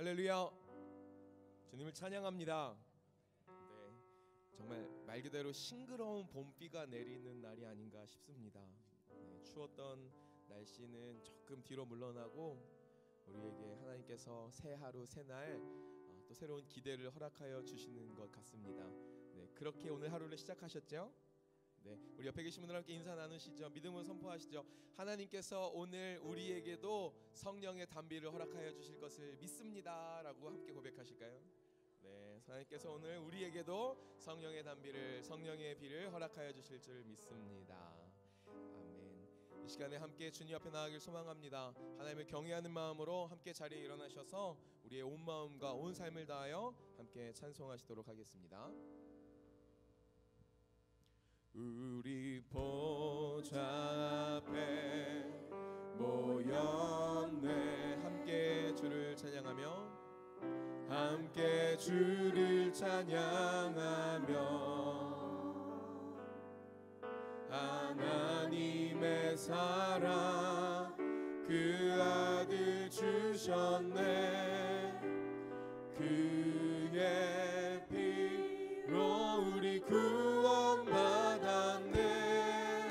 할렐루야. 주님을 찬양합니다. 네, 정말 말 그대로 싱그러운 봄비가 내리는 날이 아닌가 싶습니다. 네, 추웠던 날씨는 조금 뒤로 물러나고 우리에게 하나님께서 새 하루 새날 또 새로운 기대를 허락하여 주시는 것 같습니다. 네, 그렇게 오늘 하루를 시작하셨죠? 네, 우리 옆에 계신 분들 함께 인사 나누시죠. 믿음으로 선포하시죠. 하나님께서 오늘 우리에게도 성령의 단비를 허락하여 주실 것을 믿습니다 라고 함께 고백하실까요? 네, 하나님께서 오늘 우리에게도 성령의 단비를, 성령의 비를 허락하여 주실 줄 믿습니다. 아멘. 이 시간에 함께 주님 앞에 나아가길 소망합니다. 하나님을 경외하는 마음으로 함께 자리에 일어나셔서 우리의 온 마음과 온 삶을 다하여 함께 찬송하시도록 하겠습니다. 우리 보좌 앞에 모였네. 함께 주를 찬양하며, 함께 주를 찬양하며, 하나님의 사랑 그 아들 주셨네. 그의 피로 우리 구원받았네.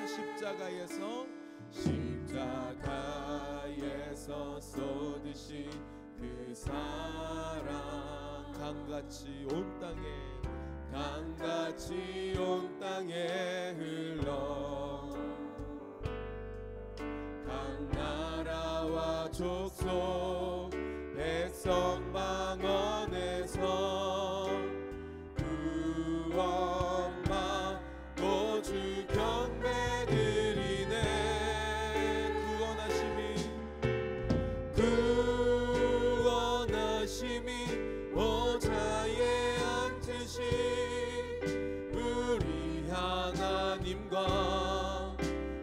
십자가에서 쏟으신 그 사랑 강같이 온 땅에 흘러 각 나라와 족속 백성 방언에서 구원받고 주 경배 드리네. 구원하심이 보좌에 앉으신 우리 하나님과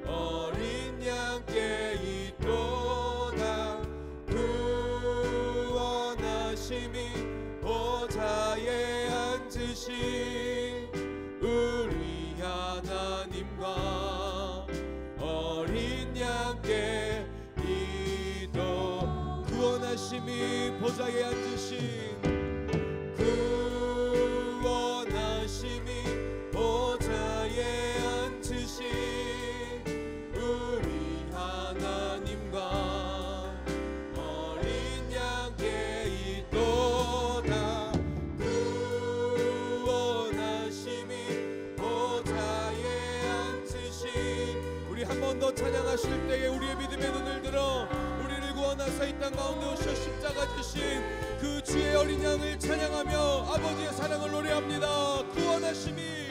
어린 양께 있도다. 구원하심이 보좌에 앉으신 우리 하나님과 어린 양께 있도다. 구원하심이 보좌에 앉으신, 구원하심이 보좌에 앉으신 우리 하나님과 어린 양께 있도다. 구원하심이 보좌에 앉으신. 우리 한 번 더 찬양하실 때에 우리의 믿음의 눈을 들어 우리를 구원하사 이 땅 가운데 오셔 십자가 지신 그 주의 어린 양을 찬양하며 아버지의 사랑을 노래합니다. 구원하심이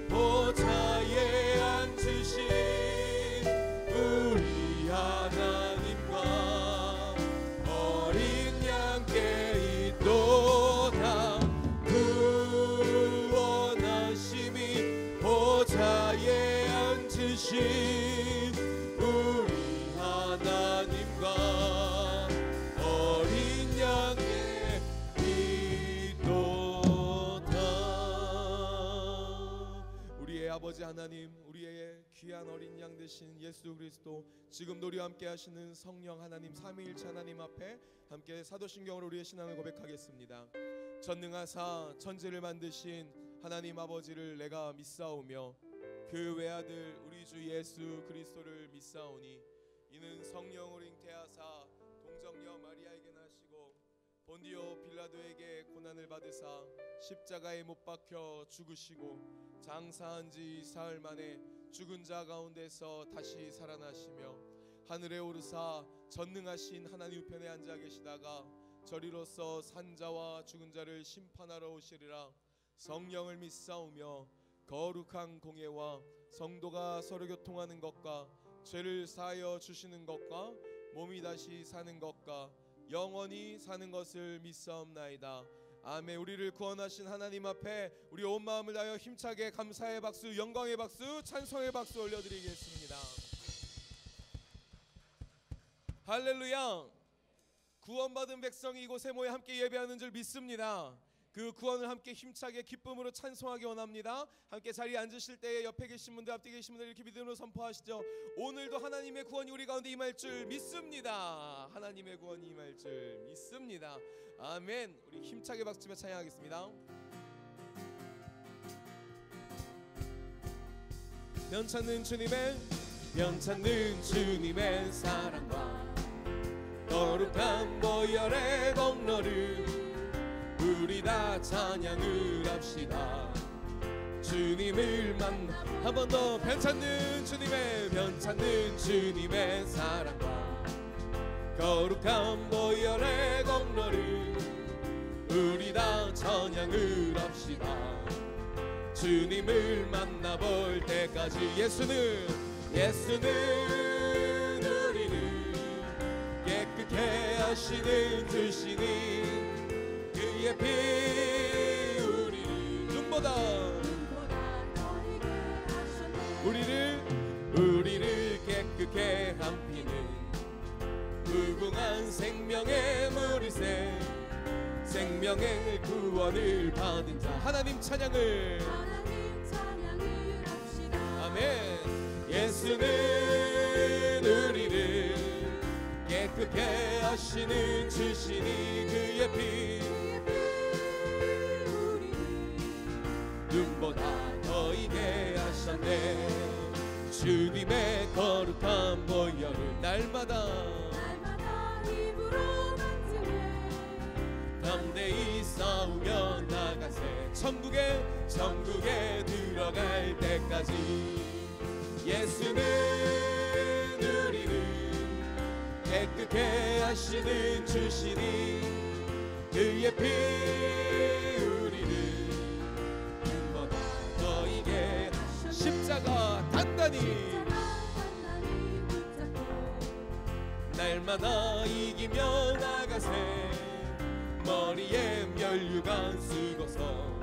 보좌에 앉으신 우리 하나님과 어린 양께 있도다. 구원하심이 보좌에 앉으신 우리 하나님과 어린 양께 있도다. 우리의 아버지 하나님, 우리의 귀한 어린 양 되신 예수 그리스도, 지금도 우리와 함께 하시는 성령 하나님, 삼위일체 하나님 앞에 함께 사도신경으로 우리의 신앙을 고백하겠습니다. 전능하사 천지를 만드신 하나님 아버지를 내가 믿사오며 그 외아들 우리 주 예수 그리스도를 믿사오니 이는 성령으로 잉태하사 동정녀 마리아에게 나시고 본디오 빌라도에게 고난을 받으사 십자가에 못 박혀 죽으시고 장사한 지 사흘 만에 죽은 자 가운데서 다시 살아나시며 하늘에 오르사 전능하신 하나님 우편에 앉아 계시다가 저리로서 산자와 죽은 자를 심판하러 오시리라. 성령을 믿사오며 거룩한 공예와 성도가 서로 교통하는 것과 죄를 사하여 주시는 것과 몸이 다시 사는 것과 영원히 사는 것을 믿사옵나이다. 아멘. 우리를 구원하신 하나님 앞에 우리 온 마음을 다하여 힘차게 감사의 박수, 영광의 박수, 찬송의 박수 올려드리겠습니다. 할렐루야. 구원받은 백성이 이곳에 모여 함께 예배하는 줄 믿습니다. 그 구원을 함께 힘차게 기쁨으로 찬송하기 원합니다. 함께 자리에 앉으실 때에 옆에 계신 분들, 앞뒤 계신 분들 이렇게 믿음으로 선포하시죠. 오늘도 하나님의 구원이 우리 가운데 임할 줄 믿습니다. 하나님의 구원이 임할 줄 믿습니다. 아멘. 우리 힘차게 박수치며 찬양하겠습니다. 면찮는 주님의 사랑과 거룩한 보혈의 공로를 우리 다 찬양을 합시다. 주님을 만나 한 번 더. 변찮는 주님의 사랑과 거룩한 보혈의 공로를 우리 다 찬양을 합시다. 주님을 만나볼 때까지 예수는 우리를 깨끗게 하시는 주시니 그의 피 우리를 눈보다 우리를 깨끗게 한 피는 무궁한 생명의 물이세. 생명의 구원을 받은 자 하나님 찬양을 합시다. 아멘. 예수는 우리를 깨끗게 하시는 주시니 그의 피 눈보다 더 이게 하셨네. 주님의 거룩한 보혈을 날마다 힘으로 만지네. 담대히 싸우며 나가세. 천국에 들어갈 때까지 예수는 우리를 깨끗게 하시는 주시니 그의 피 우리를 눈보다 더 이게 십자가 단단히 날마다 이기며 나가세. 머리에 면류관 쓰고서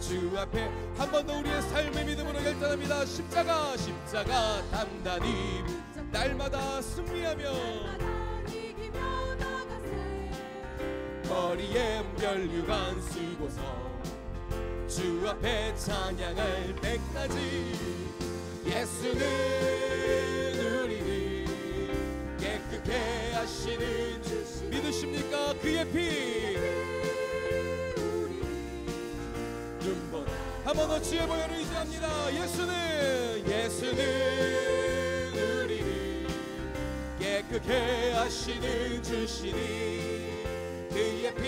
주 앞에 한 번 더 우리의 삶의 믿음으로 결단합니다. 십자가 단단히 날마다 승리하며 머리에 면류관 쓰고서 주 앞에 찬양할 때까지 예수는 우리를 깨끗게 하시는 주 믿으십니까? 그의 피 눈보다 한 번 더 주의 보혈을 의지합니다. 예수는 우리를 깨끗게 하시는 주시니 그의 피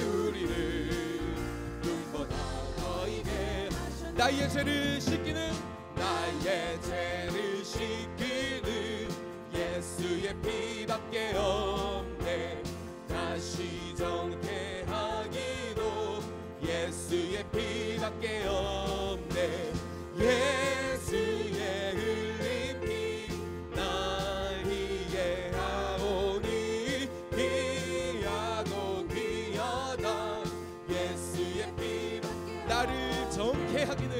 우리를 눈보다 더 이게 나의 죄를 씻기는 예수의 피밖에 없네. 다시 정케 하기도 예수의 피밖에 없네. 예수의 흘린 피 날 이해하오니 귀하고 귀하다. 예수의 피 나를 정케 하기는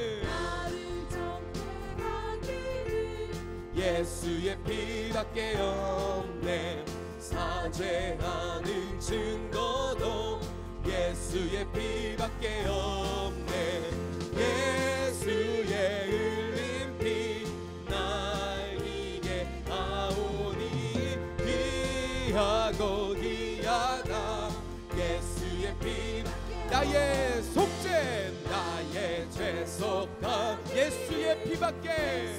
예수의 피밖에 없네. 사죄하는 증거도 예수의 피밖에 없네. 예수의 흘린 피 날 이게 하오니 귀하고 귀하다. 예수의 피 나의 속죄 나의 죄속함 예수의 피밖에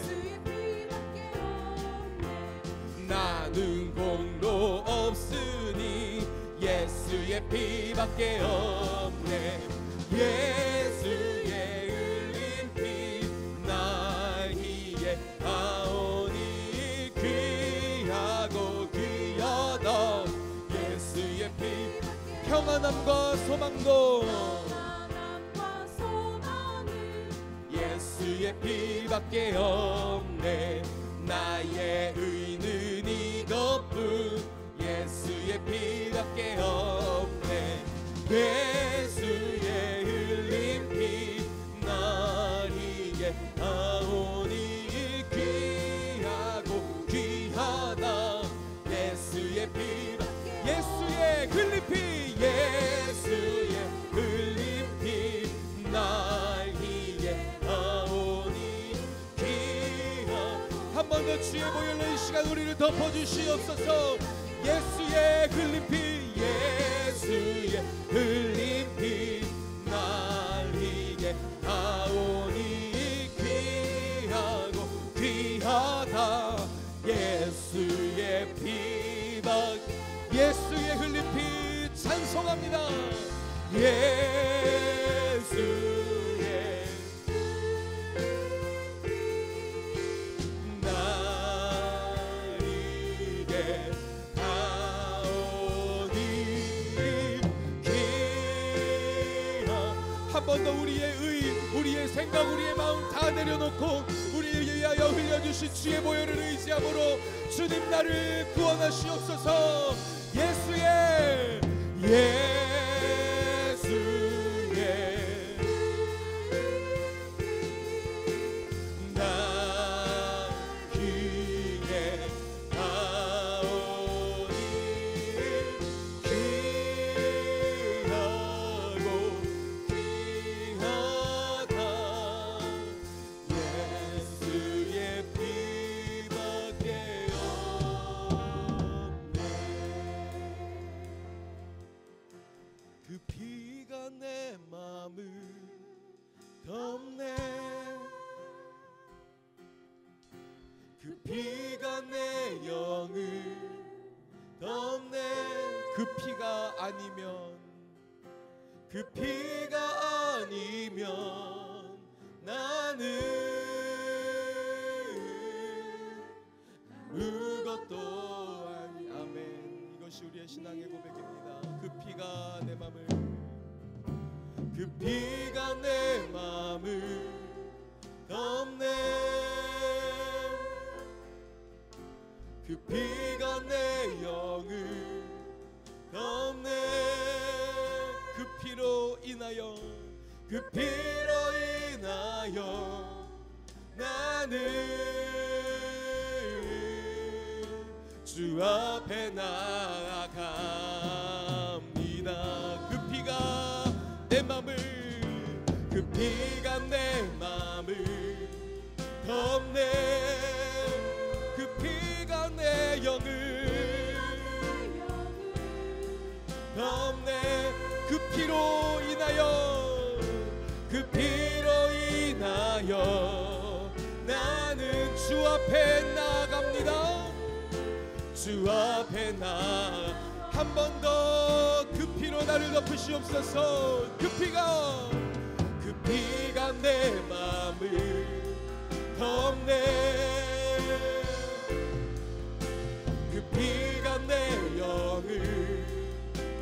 나는 공로 없으니 예수의 피밖에 없네. 예수의 흘린 피 날 이해하오니 귀하고 귀하다. 예수의 피 평안함과 소망도 예수의 피밖에 없네. 나의 의는 이것뿐 예수의 피밖에 없네. 예수의 흘린 피 날 이해하오니 귀하고 귀하다. 예수의 피 예수의 흘린 피 예수의 주여 주의 보혈로 이 시간 우리를 덮어주시옵소서. 예수의 흘린 피, 예수의 흘린 피 날 이게 하오니 귀하고 귀하다. 예수의 피박, 예수의 흘린 피 찬송합니다. 예수의 한 번 더 우리의 의, 우리의 생각, 우리의 마음 다 내려놓고 우리를 위하여 흘려주신 주의 보혈을 의지함으로 주님 나를 구원하시옵소서. 예수의 나 귀에 하오니 귀하고 귀하다. 예수의 피밖에 없네. 그 피가 내 맘을 덮네. 그 피가 내 영을 덮네. 그 피가 아니면, 그 피가 아니면 나는 아무것도 아니. 아멘. 이것이 우리의 신앙의 고백입니다. 그 피가 내 맘을, 그 피가 내 맘을 덮네. 그 피가 내 영을 덮네. 그 피로 인하여, 그 피로 인하여 나는 주 앞에 나아갑니다. 그 피가 내 맘을, 그 피가 내 맘을 덮네. 그 피가 내 영을 덮네. 그 피로 인하여, 그 피로 인하여 나는 주 앞에 나아갑니다. 주 앞에 나아가. 한 번 더 그 피로 나를 덮으시옵소서. 그 피가 내 맘을 덮네. 그 피가 내 영을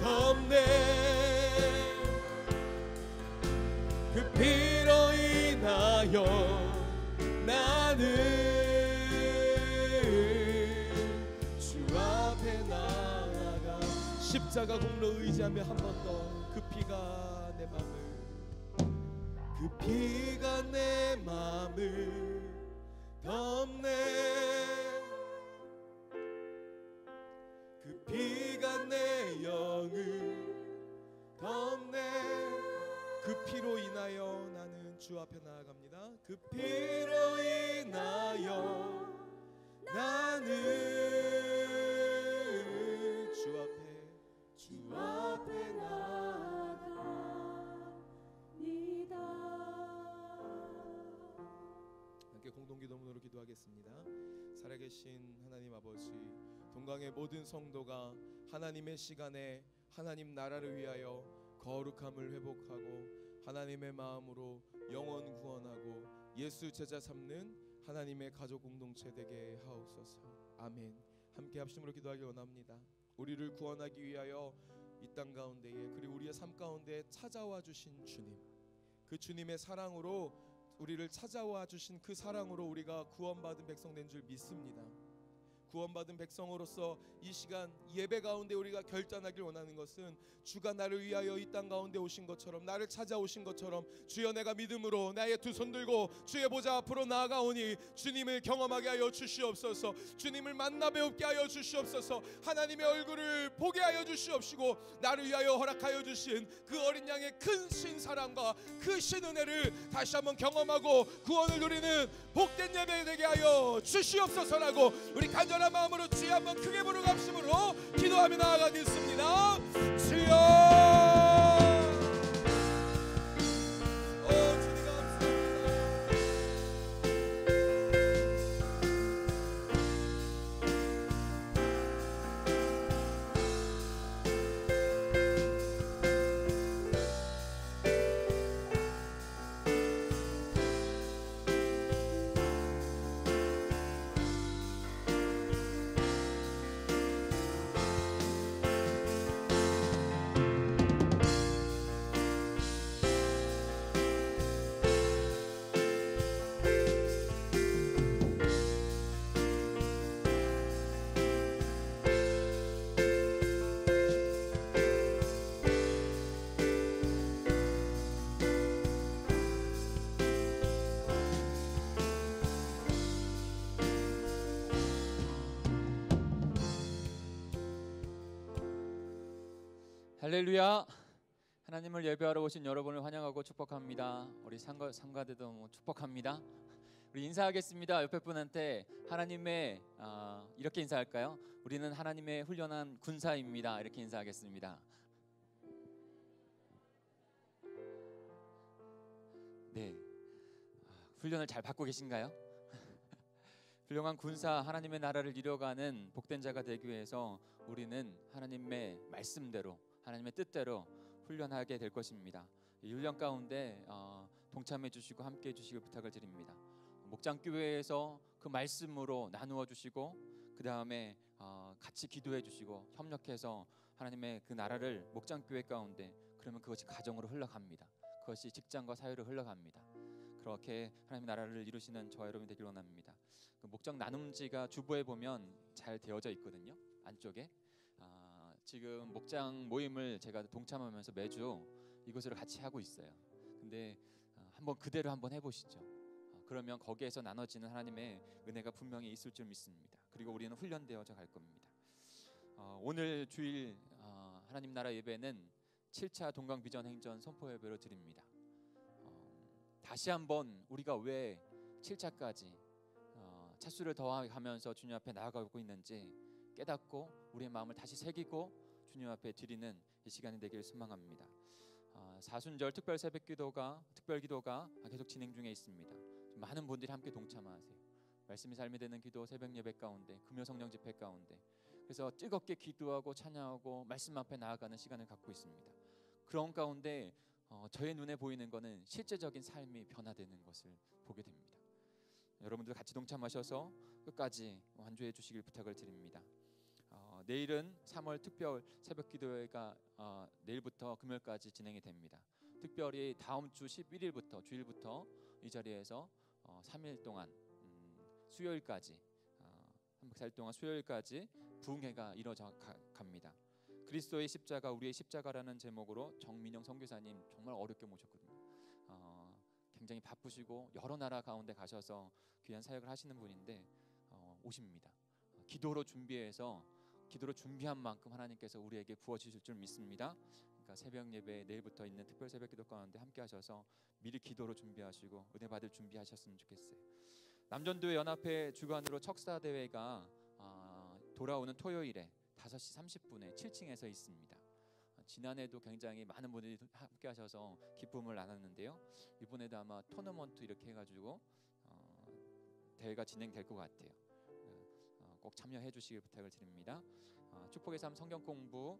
덮네. 그 피로 인하여 나는 주 앞에 나아가. 십자가 공로 의지하며 한 번 더 그 피가 내 맘을, 그 피가 내 맘을 덮네. 그 피가 내 영을 덮네. 그 피로 인하여 나는 주 앞에 나아갑니다. 그 피로 인하여 나는 주 앞에 나아갑니다. 함께 공동기도문으로 기도하겠습니다. 살아계신 하나님 아버지, 동강의 모든 성도가 하나님의 시간에 하나님 나라를 위하여 거룩함을 회복하고 하나님의 마음으로 영혼 구원하고 예수 제자 삼는 하나님의 가족 공동체 되게 하옵소서. 아멘. 함께 합심으로 기도하기 원합니다. 우리를 구원하기 위하여 이 땅 가운데에, 그리고 우리의 삶 가운데 찾아와 주신 주님, 그 주님의 사랑으로 우리를 찾아와 주신 그 사랑으로 우리가 구원받은 백성 된 줄 믿습니다. 구원받은 백성으로서 이 시간 예배 가운데 우리가 결단하길 원하는 것은 주가 나를 위하여 이 땅 가운데 오신 것처럼, 나를 찾아오신 것처럼, 주여 내가 믿음으로 나의 두 손 들고 주의 보좌 앞으로 나아가오니 주님을 경험하게 하여 주시옵소서. 주님을 만나 배웁게 하여 주시옵소서. 하나님의 얼굴을 보게 하여 주시옵시고 나를 위하여 허락하여 주신 그 어린 양의 큰 신사랑과 그 신은혜를 다시 한번 경험하고 구원을 누리는 복된 예배 되게 하여 주시옵소서라고 우리 간절한 마음으로 주여 한번 크게 부르고 합심으로 기도하며 나아가겠습니다. 주여 할렐루야. 하나님을 예배하러 오신 여러분을 환영하고 축복합니다. 우리 상가들도 축복합니다. 우리 인사하겠습니다. 옆에 분한테 하나님의 이렇게 인사할까요? 우리는 하나님의 훈련한 군사입니다. 이렇게 인사하겠습니다. 네, 훈련을 잘 받고 계신가요? 훌륭한 군사, 하나님의 나라를 이뤄가는 복된 자가 되기 위해서 우리는 하나님의 말씀대로, 하나님의 뜻대로 훈련하게 될 것입니다. 이 훈련 가운데 동참해 주시고 함께 해 주시길 부탁을 드립니다. 목장교회에서 그 말씀으로 나누어 주시고 그 다음에 같이 기도해 주시고 협력해서 하나님의 그 나라를 목장교회 가운데, 그러면 그것이 가정으로 흘러갑니다. 그것이 직장과 사회로 흘러갑니다. 그렇게 하나님의 나라를 이루시는 저와 여러분이 되길 원합니다. 그 목장 나눔지가 주보에 보면 잘 되어져 있거든요. 안쪽에 지금 목장 모임을 제가 동참하면서 매주 이것으로 같이 하고 있어요. 근데 한번 그대로 한번 해보시죠. 그러면 거기에서 나눠지는 하나님의 은혜가 분명히 있을 줄 믿습니다. 그리고 우리는 훈련되어져 갈 겁니다. 오늘 주일 하나님 나라 예배는 7차 동강 비전 행전 선포 예배로 드립니다. 다시 한번 우리가 왜 7차까지 차수를 더하면서 주님 앞에 나아가고 있는지 깨닫고 우리의 마음을 다시 새기고 주님 앞에 드리는 이 시간이 되기를 소망합니다. 사순절 특별 새벽 기도가 계속 진행 중에 있습니다. 많은 분들이 함께 동참하세요. 말씀이 삶이 되는 기도, 새벽 예배 가운데, 금요 성령 집회 가운데, 그래서 뜨겁게 기도하고 찬양하고 말씀 앞에 나아가는 시간을 갖고 있습니다. 그런 가운데 저의 눈에 보이는 것은 실제적인 삶이 변화되는 것을 보게 됩니다. 여러분들 같이 동참하셔서 끝까지 완주해 주시길 부탁을 드립니다. 내일은 3월 특별 새벽 기도회가 내일부터 금요일까지 진행이 됩니다. 특별히 다음 주 11일부터 주일부터 이 자리에서 3일 동안 수요일까지 3박 4일 동안 수요일까지 부흥회가 이루어져 갑니다. 그리스도의 십자가 우리의 십자가라는 제목으로 정민영 선교사님 정말 어렵게 모셨거든요. 굉장히 바쁘시고 여러 나라 가운데 가셔서 귀한 사역을 하시는 분인데 오십니다. 기도로 준비한 만큼 하나님께서 우리에게 부어주실 줄 믿습니다. 그러니까 새벽 예배 내일부터 있는 특별 새벽 기도 가운데 함께 하셔서 미리 기도로 준비하시고 은혜 받을 준비하셨으면 좋겠어요. 남전도회 연합회 주관으로 척사 대회가 돌아오는 토요일에 5시 30분에 7층에서 있습니다. 지난해도 굉장히 많은 분들이 함께 하셔서 기쁨을 나눴는데요. 이번에도 아마 토너먼트 이렇게 해가지고 대회가 진행될 것 같아요. 꼭 참여해 주시길 부탁을 드립니다. 축복의 삶 성경 공부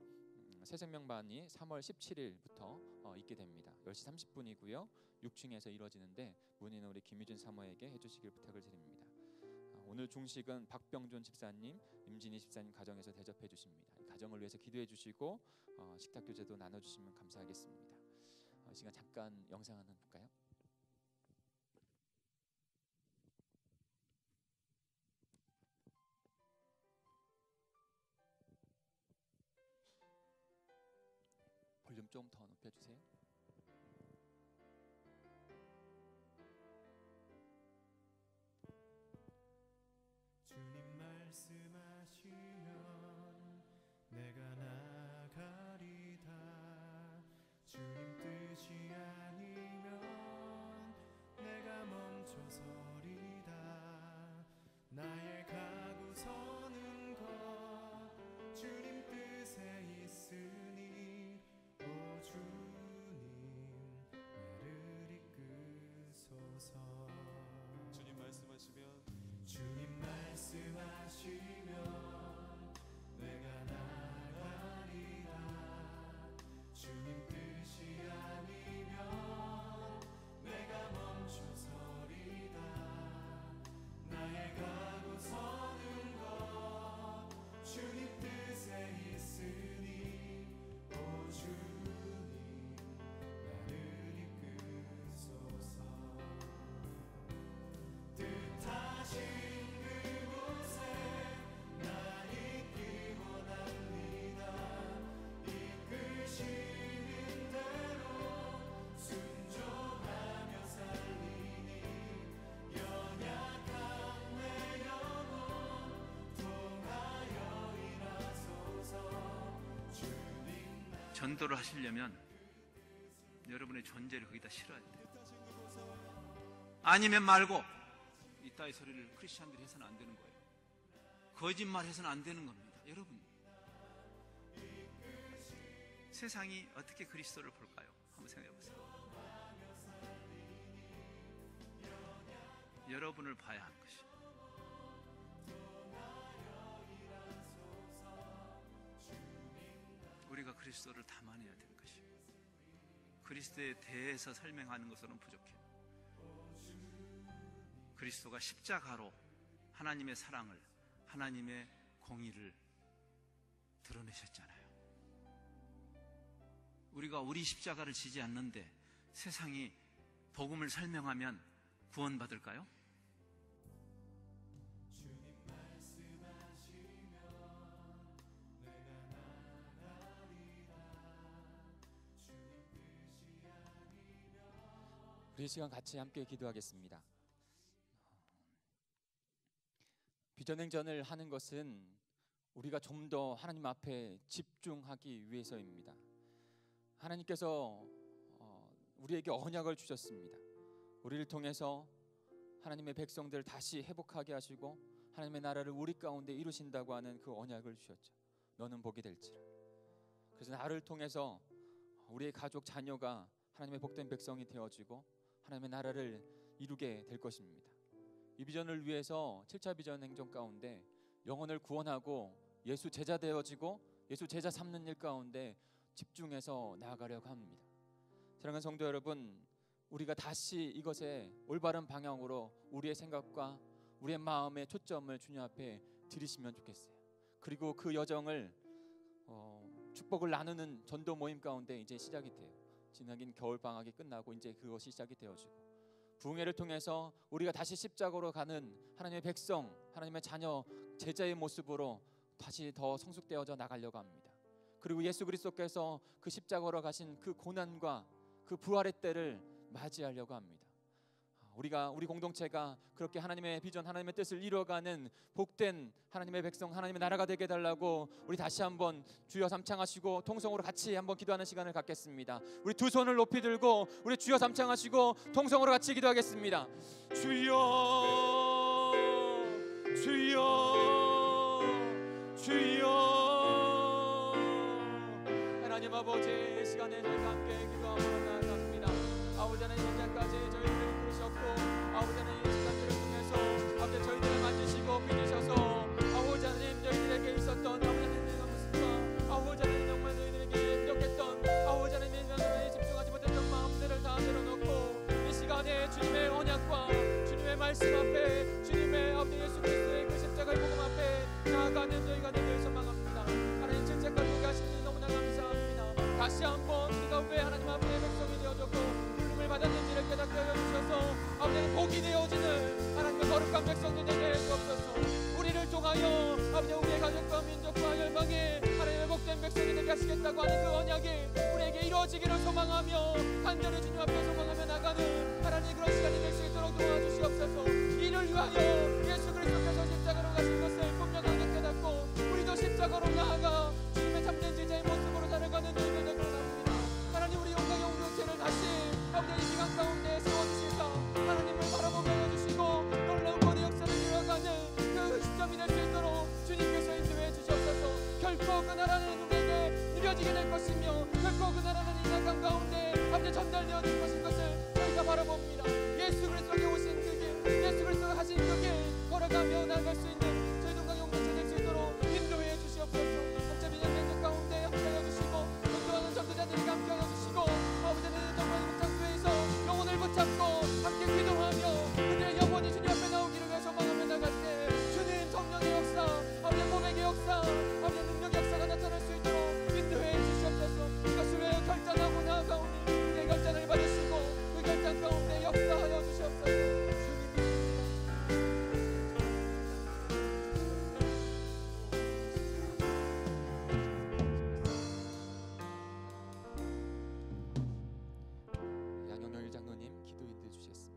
새생명반이 3월 17일부터 있게 됩니다. 10시 30분이고요. 6층에서 이루어지는데 문의는 우리 김유진 사모에게 해주시길 부탁을 드립니다. 오늘 중식은 박병준 집사님, 임진희 집사님 가정에서 대접해 주십니다. 이 가정을 위해서 기도해 주시고 식탁 교제도 나눠주시면 감사하겠습니다. 이 시간 잠깐 영상 하나 볼까요? 좀 더 높여주세요. 주님 말씀하시면 내가 나가리다. 주님 뜻이 아니면 내가 멈춰서리다. 나의 가고 서는 것 주님 뜻에 있으니 오 주님 나를 이끄소서. 주님 말씀하시면 주님 말씀하시면 내가 나가리라. 주님 뜻이 아니면 내가 멈춰서리다. 나의 가고 서는 것 주님 뜻에 있으니 오 주님 나를 이끄소서. 뜻하신 그곳에 나 있기 원합니다. 이끄시는 대로 순종하며 살리니 연약한 내 영혼 통하여 일하소서. 주님 전도를 하시려면 여러분의 존재를 거기다 실어야 돼요. 아니면 말고 이따위 소리를 크리스찬들이 해서는 안 되는 거예요. 거짓말 해서는 안 되는 겁니다. 여러분, 세상이 어떻게 그리스도를 볼까요? 한번 생각해 보세요. 여러분을 봐야 하는 것이. 우리가 그리스도를 담아내야 되는 것이. 그리스도에 대해서 설명하는 것으로는 부족해요. 그리스도가 십자가로 하나님의 사랑을, 하나님의 공의를 드러내셨잖아요. 우리가 우리 십자가를 지지 않는데 세상이 복음을 설명하면 구원받을까요? 우리 이 시간 같이 함께 기도하겠습니다. 비전행전을 하는 것은 우리가 좀 더 하나님 앞에 집중하기 위해서입니다. 하나님께서 우리에게 언약을 주셨습니다. 우리를 통해서 하나님의 백성들을 다시 회복하게 하시고 하나님의 나라를 우리 가운데 이루신다고 하는 그 언약을 주셨죠. 너는 복이 될지라. 그래서 나를 통해서 우리의 가족, 자녀가 하나님의 복된 백성이 되어지고 하나님의 나라를 이루게 될 것입니다. 이 비전을 위해서 7차 비전 행정 가운데 영혼을 구원하고 예수 제자 되어지고 예수 제자 삼는 일 가운데 집중해서 나아가려고 합니다. 사랑하는 성도 여러분, 우리가 다시 이것에 올바른 방향으로 우리의 생각과 우리의 마음의 초점을 주님 앞에 드리시면 좋겠어요. 그리고 그 여정을 축복을 나누는 전도 모임 가운데 이제 시작이 돼요. 지나긴 겨울 방학이 끝나고 이제 그것이 시작이 되어지고 부흥회를 통해서 우리가 다시 십자가로 가는 하나님의 백성, 하나님의 자녀, 제자의 모습으로 다시 더 성숙되어져 나가려고 합니다. 그리고 예수 그리스도께서 그 십자가로 가신 그 고난과 그 부활의 때를 맞이하려고 합니다. 우리 공동체가 그렇게 하나님의 비전, 하나님의 뜻을 이루어가는 복된 하나님의 백성, 하나님의 나라가 되게 해달라고 우리 다시 한번 주여 삼창하시고 통성으로 같이 한번 기도하는 시간을 갖겠습니다. 우리 두 손을 높이 들고 우리 주여 삼창하시고 통성으로 같이 기도하겠습니다. 주여, 주여, 주여. 하나님 아버지, 시간에 저희가 함께 기도하며 나아갑니다. 아버지 하나님, 현재까지 저희들을 부르셨고 아버지 하나님, 이 시간들을 통해서 아버지 저희들을 만지시고 빚으셔서 아버지 하나님, 저희들에게 있었던 아버지 하나님의 모습과 아버지 하나님 정말 저희들에게 부족했던 아버지 하나님의 면으로 집중하지 못했던 마음들을 다 내려놓고 이 시간에 주님의 언약과 주님의 말씀 앞에 주님의 아버지 예수 그리스도의 그 십자가의 복음 앞에 나아가는 저희가 되길 소망합니다. 하나님 진짜 가지고 하시니 너무나 감사합니다. 다시 한번 우리가 왜 하나님 앞에 백성이 되어졌고 부름을 받았는지를 깨닫게 하여 주셔서 아버지는 복이 되어지는 하나님의 거룩한 백성들 되게 해 주옵소서. 우리를 통하여 아버지 우리의 가족과 민족과 열방에 하나님의 복된 백성이 되게 하시겠다고 하는 그 언약이 우리에게 이루어지게 나간 가운데 세워주시사 하나님을 바라보게 해주시고 놀라운 거대 역사를 이뤄가는 그 시점이 될 수 있도록 주님께서 인도해 주시옵소서. 결코 그 나라는 우리에게 누려지게 될 것이며 결코 그 나라는 이 나간 가운데 함께 전달되어질 것을 저희가 바라봅니다. 예수 그리스도께 오신 그 길, 예수 그리스도가 하신 그 길 걸어가며 나갈 수 있는 저희 동강의 공동체 될 수 있도록 인도해 주시옵소서. 복잡히 연맹 가운데 함께하여 주시고 전도하는 전도자들에게 함께하여 주시고 아버지는 정말 목장소에서 영혼을 붙잡고 함께 기도하며 그들의 영혼이 주님 앞에 나오기를 위해 소망하며 나갈 때 주님 성령의 역사, 아버지의 고백의 역사, 아버지의 능력의 역사가 나타날 수 있도록 인도해 주시옵소서. 이것을 왜 결단하고 나아가오니 그의 결단을 받으시고 그 결단 가운데 역사하여 주시옵소서. 양영열 장로님 기도 인도해 주시겠습니다.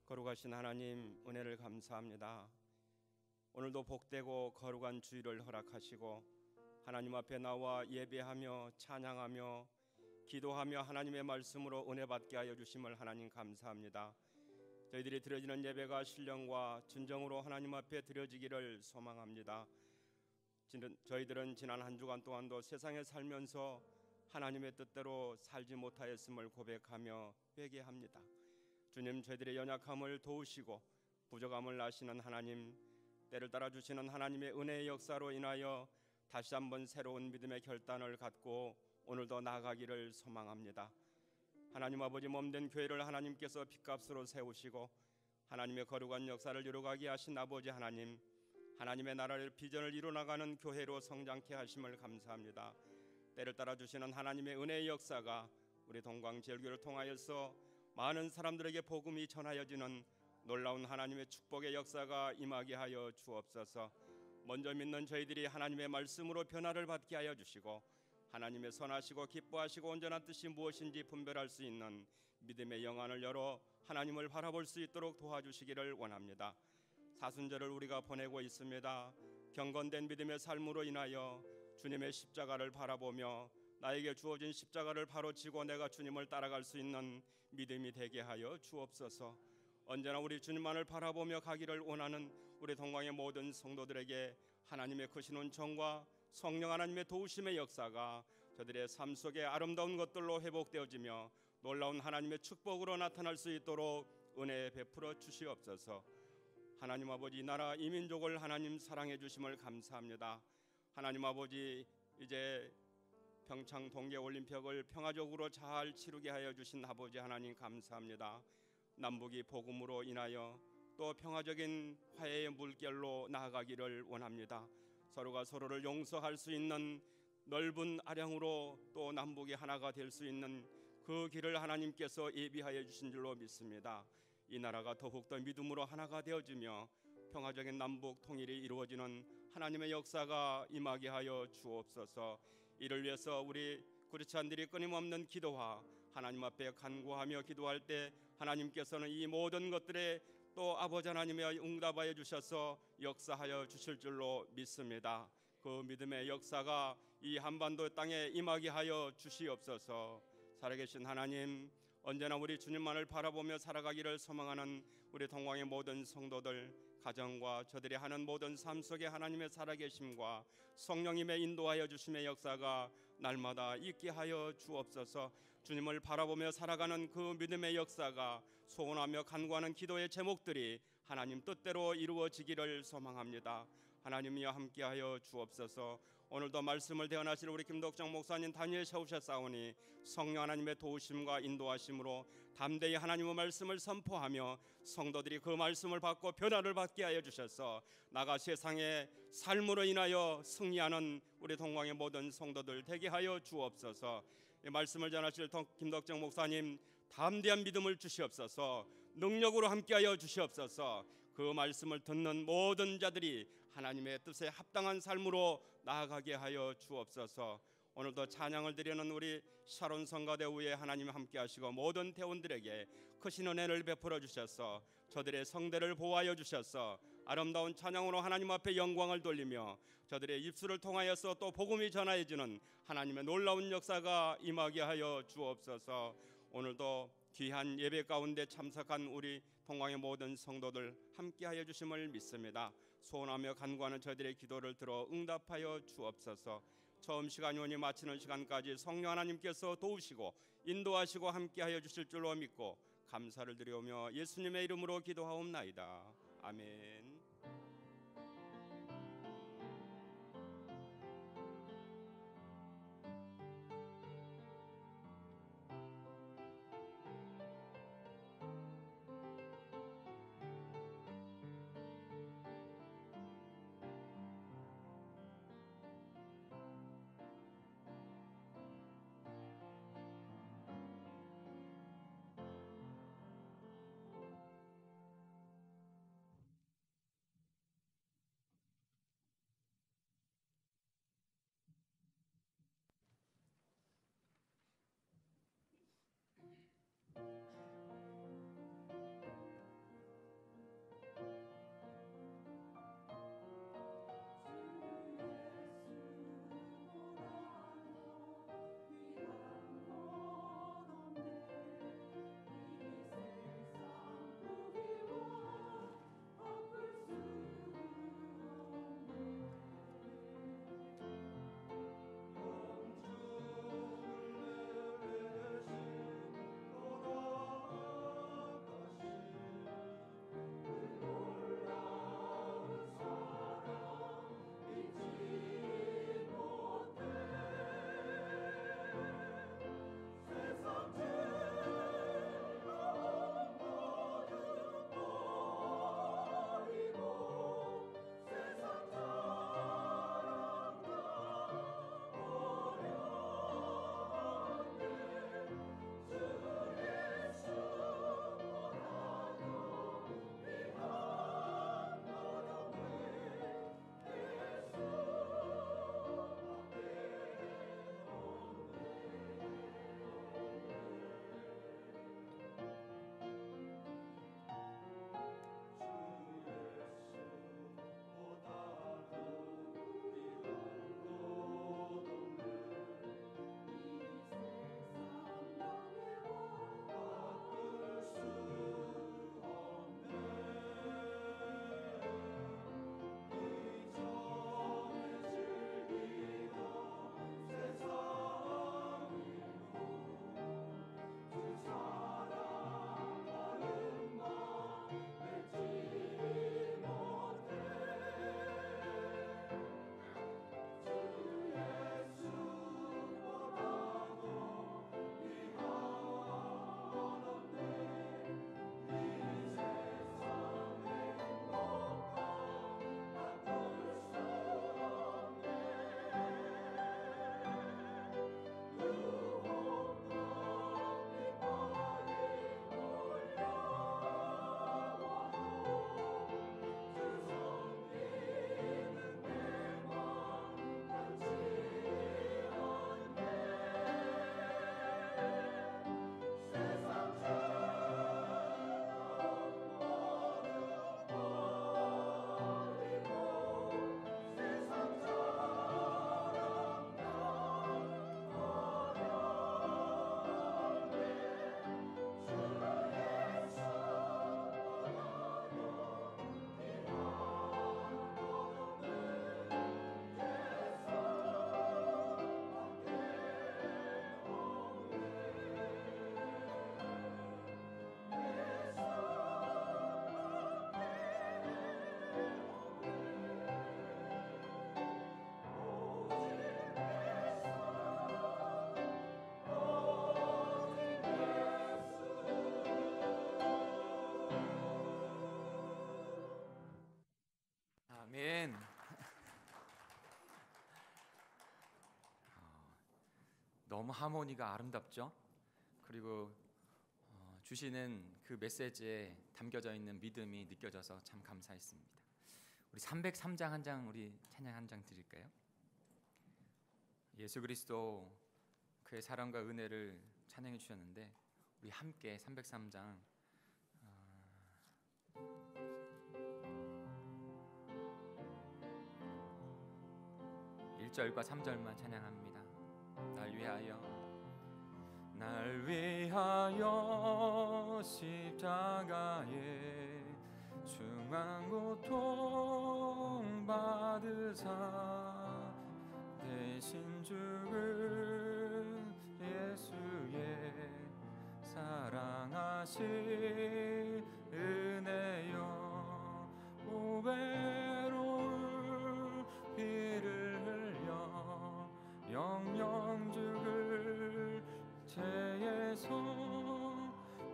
거룩하신 하나님, 은혜를 감사합니다. 오늘도 복되고 거룩한 주일을 허락하시고 하나님 앞에 나와 예배하며 찬양하며 기도하며 하나님의 말씀으로 은혜 받게 하여 주심을 하나님 감사합니다. 저희들이 드려지는 예배가 신령과 진정으로 하나님 앞에 드려지기를 소망합니다. 저희들은 지난 한 주간 동안도 세상에 살면서 하나님의 뜻대로 살지 못하였음을 고백하며 회개합니다. 주님, 저희들의 연약함을 도우시고 부족함을 아시는 하나님, 때를 따라 주시는 하나님의 은혜의 역사로 인하여 다시 한번 새로운 믿음의 결단을 갖고 오늘도 나아가기를 소망합니다. 하나님 아버지, 몸된 교회를 하나님께서 핏값으로 세우시고 하나님의 거룩한 역사를 이루어가게 하신 아버지 하나님, 하나님의 나라의 비전을 이루어나가는 교회로 성장케 하심을 감사합니다. 때를 따라 주시는 하나님의 은혜의 역사가 우리 동광제일교회를 통하여서 많은 사람들에게 복음이 전하여지는 놀라운 하나님의 축복의 역사가 임하게 하여 주옵소서. 먼저 믿는 저희들이 하나님의 말씀으로 변화를 받게 하여 주시고 하나님의 선하시고 기뻐하시고 온전한 뜻이 무엇인지 분별할 수 있는 믿음의 영안을 열어 하나님을 바라볼 수 있도록 도와주시기를 원합니다. 사순절을 우리가 보내고 있습니다. 경건된 믿음의 삶으로 인하여 주님의 십자가를 바라보며 나에게 주어진 십자가를 바로 지고 내가 주님을 따라갈 수 있는 믿음이 되게 하여 주옵소서. 언제나 우리 주님만을 바라보며 가기를 원하는 우리 동광의 모든 성도들에게 하나님의 크신 은총과 성령 하나님의 도우심의 역사가 저들의 삶 속에 아름다운 것들로 회복되어지며 놀라운 하나님의 축복으로 나타날 수 있도록 은혜 베풀어 주시옵소서. 하나님 아버지, 나라 이민족을 하나님 사랑해 주심을 감사합니다. 하나님 아버지, 이제 평창 동계올림픽을 평화적으로 잘 치르게 하여 주신 아버지 하나님 감사합니다. 남북이 복음으로 인하여 또 평화적인 화해의 물결로 나아가기를 원합니다. 서로가 서로를 용서할 수 있는 넓은 아량으로 또 남북이 하나가 될 수 있는 그 길을 하나님께서 예비하여 주신 줄로 믿습니다. 이 나라가 더욱더 믿음으로 하나가 되어지며 평화적인 남북 통일이 이루어지는 하나님의 역사가 임하게 하여 주옵소서. 이를 위해서 우리 크리스찬들이 끊임없는 기도와 하나님 앞에 간구하며 기도할 때 하나님께서는 이 모든 것들에 또 아버지 하나님의 응답하여 주셔서 역사하여 주실 줄로 믿습니다. 그 믿음의 역사가 이 한반도 땅에 임하게 하여 주시옵소서. 살아계신 하나님, 언제나 우리 주님만을 바라보며 살아가기를 소망하는 우리 동광의 모든 성도들, 가정과 저들이 하는 모든 삶 속에 하나님의 살아계심과 성령님의 인도하여 주심의 역사가 날마다 있게 하여 주옵소서. 주님을 바라보며 살아가는 그 믿음의 역사가 소원하며 간구하는 기도의 제목들이 하나님 뜻대로 이루어지기를 소망합니다. 하나님이여 함께하여 주옵소서. 오늘도 말씀을 대언하실 우리 김덕정 목사님 단위에 세우셨사오니 성령 하나님의 도우심과 인도하심으로 담대히 하나님의 말씀을 선포하며 성도들이 그 말씀을 받고 변화를 받게 하여 주셔서 나가 세상의 삶으로 인하여 승리하는 우리 동광의 모든 성도들 되게 하여 주옵소서. 이 말씀을 전하실 김덕정 목사님 담대한 믿음을 주시옵소서. 능력으로 함께하여 주시옵소서. 그 말씀을 듣는 모든 자들이 하나님의 뜻에 합당한 삶으로 나아가게 하여 주옵소서. 오늘도 찬양을 드리는 우리 샤론 성가대우에 하나님 함께하시고 모든 대원들에게 크신 은혜를 베풀어 주셔서 저들의 성대를 보호하여 주셔서 아름다운 찬양으로 하나님 앞에 영광을 돌리며 저들의 입술을 통하여서 또 복음이 전하여지는 하나님의 놀라운 역사가 임하게 하여 주옵소서. 오늘도 귀한 예배 가운데 참석한 우리 동광의 모든 성도들 함께하여 주심을 믿습니다. 소원하며 간구하는 저들의 기도를 들어 응답하여 주옵소서. 처음 시간이 오니 마치는 시간까지 성령 하나님께서 도우시고 인도하시고 함께하여 주실 줄로 믿고 감사를 드리오며 예수님의 이름으로 기도하옵나이다. 아멘. 아멘. 너무 하모니가 아름답죠? 그리고 주시는 그 메시지에 담겨져 있는 믿음이 느껴져서 참 감사했습니다. 우리 303장 한 장 우리 찬양 한 장 드릴까요? 예수 그리스도 그의 사랑과 은혜를 찬양해 주셨는데 우리 함께 303장 1절과 3절만 찬양합니다. 날 위하여 십자가에 중한 고통 받으사 대신 죽은 예수의 사랑하신 은혜여, 오베로울 피를 흘려 영영 죽을 죄에서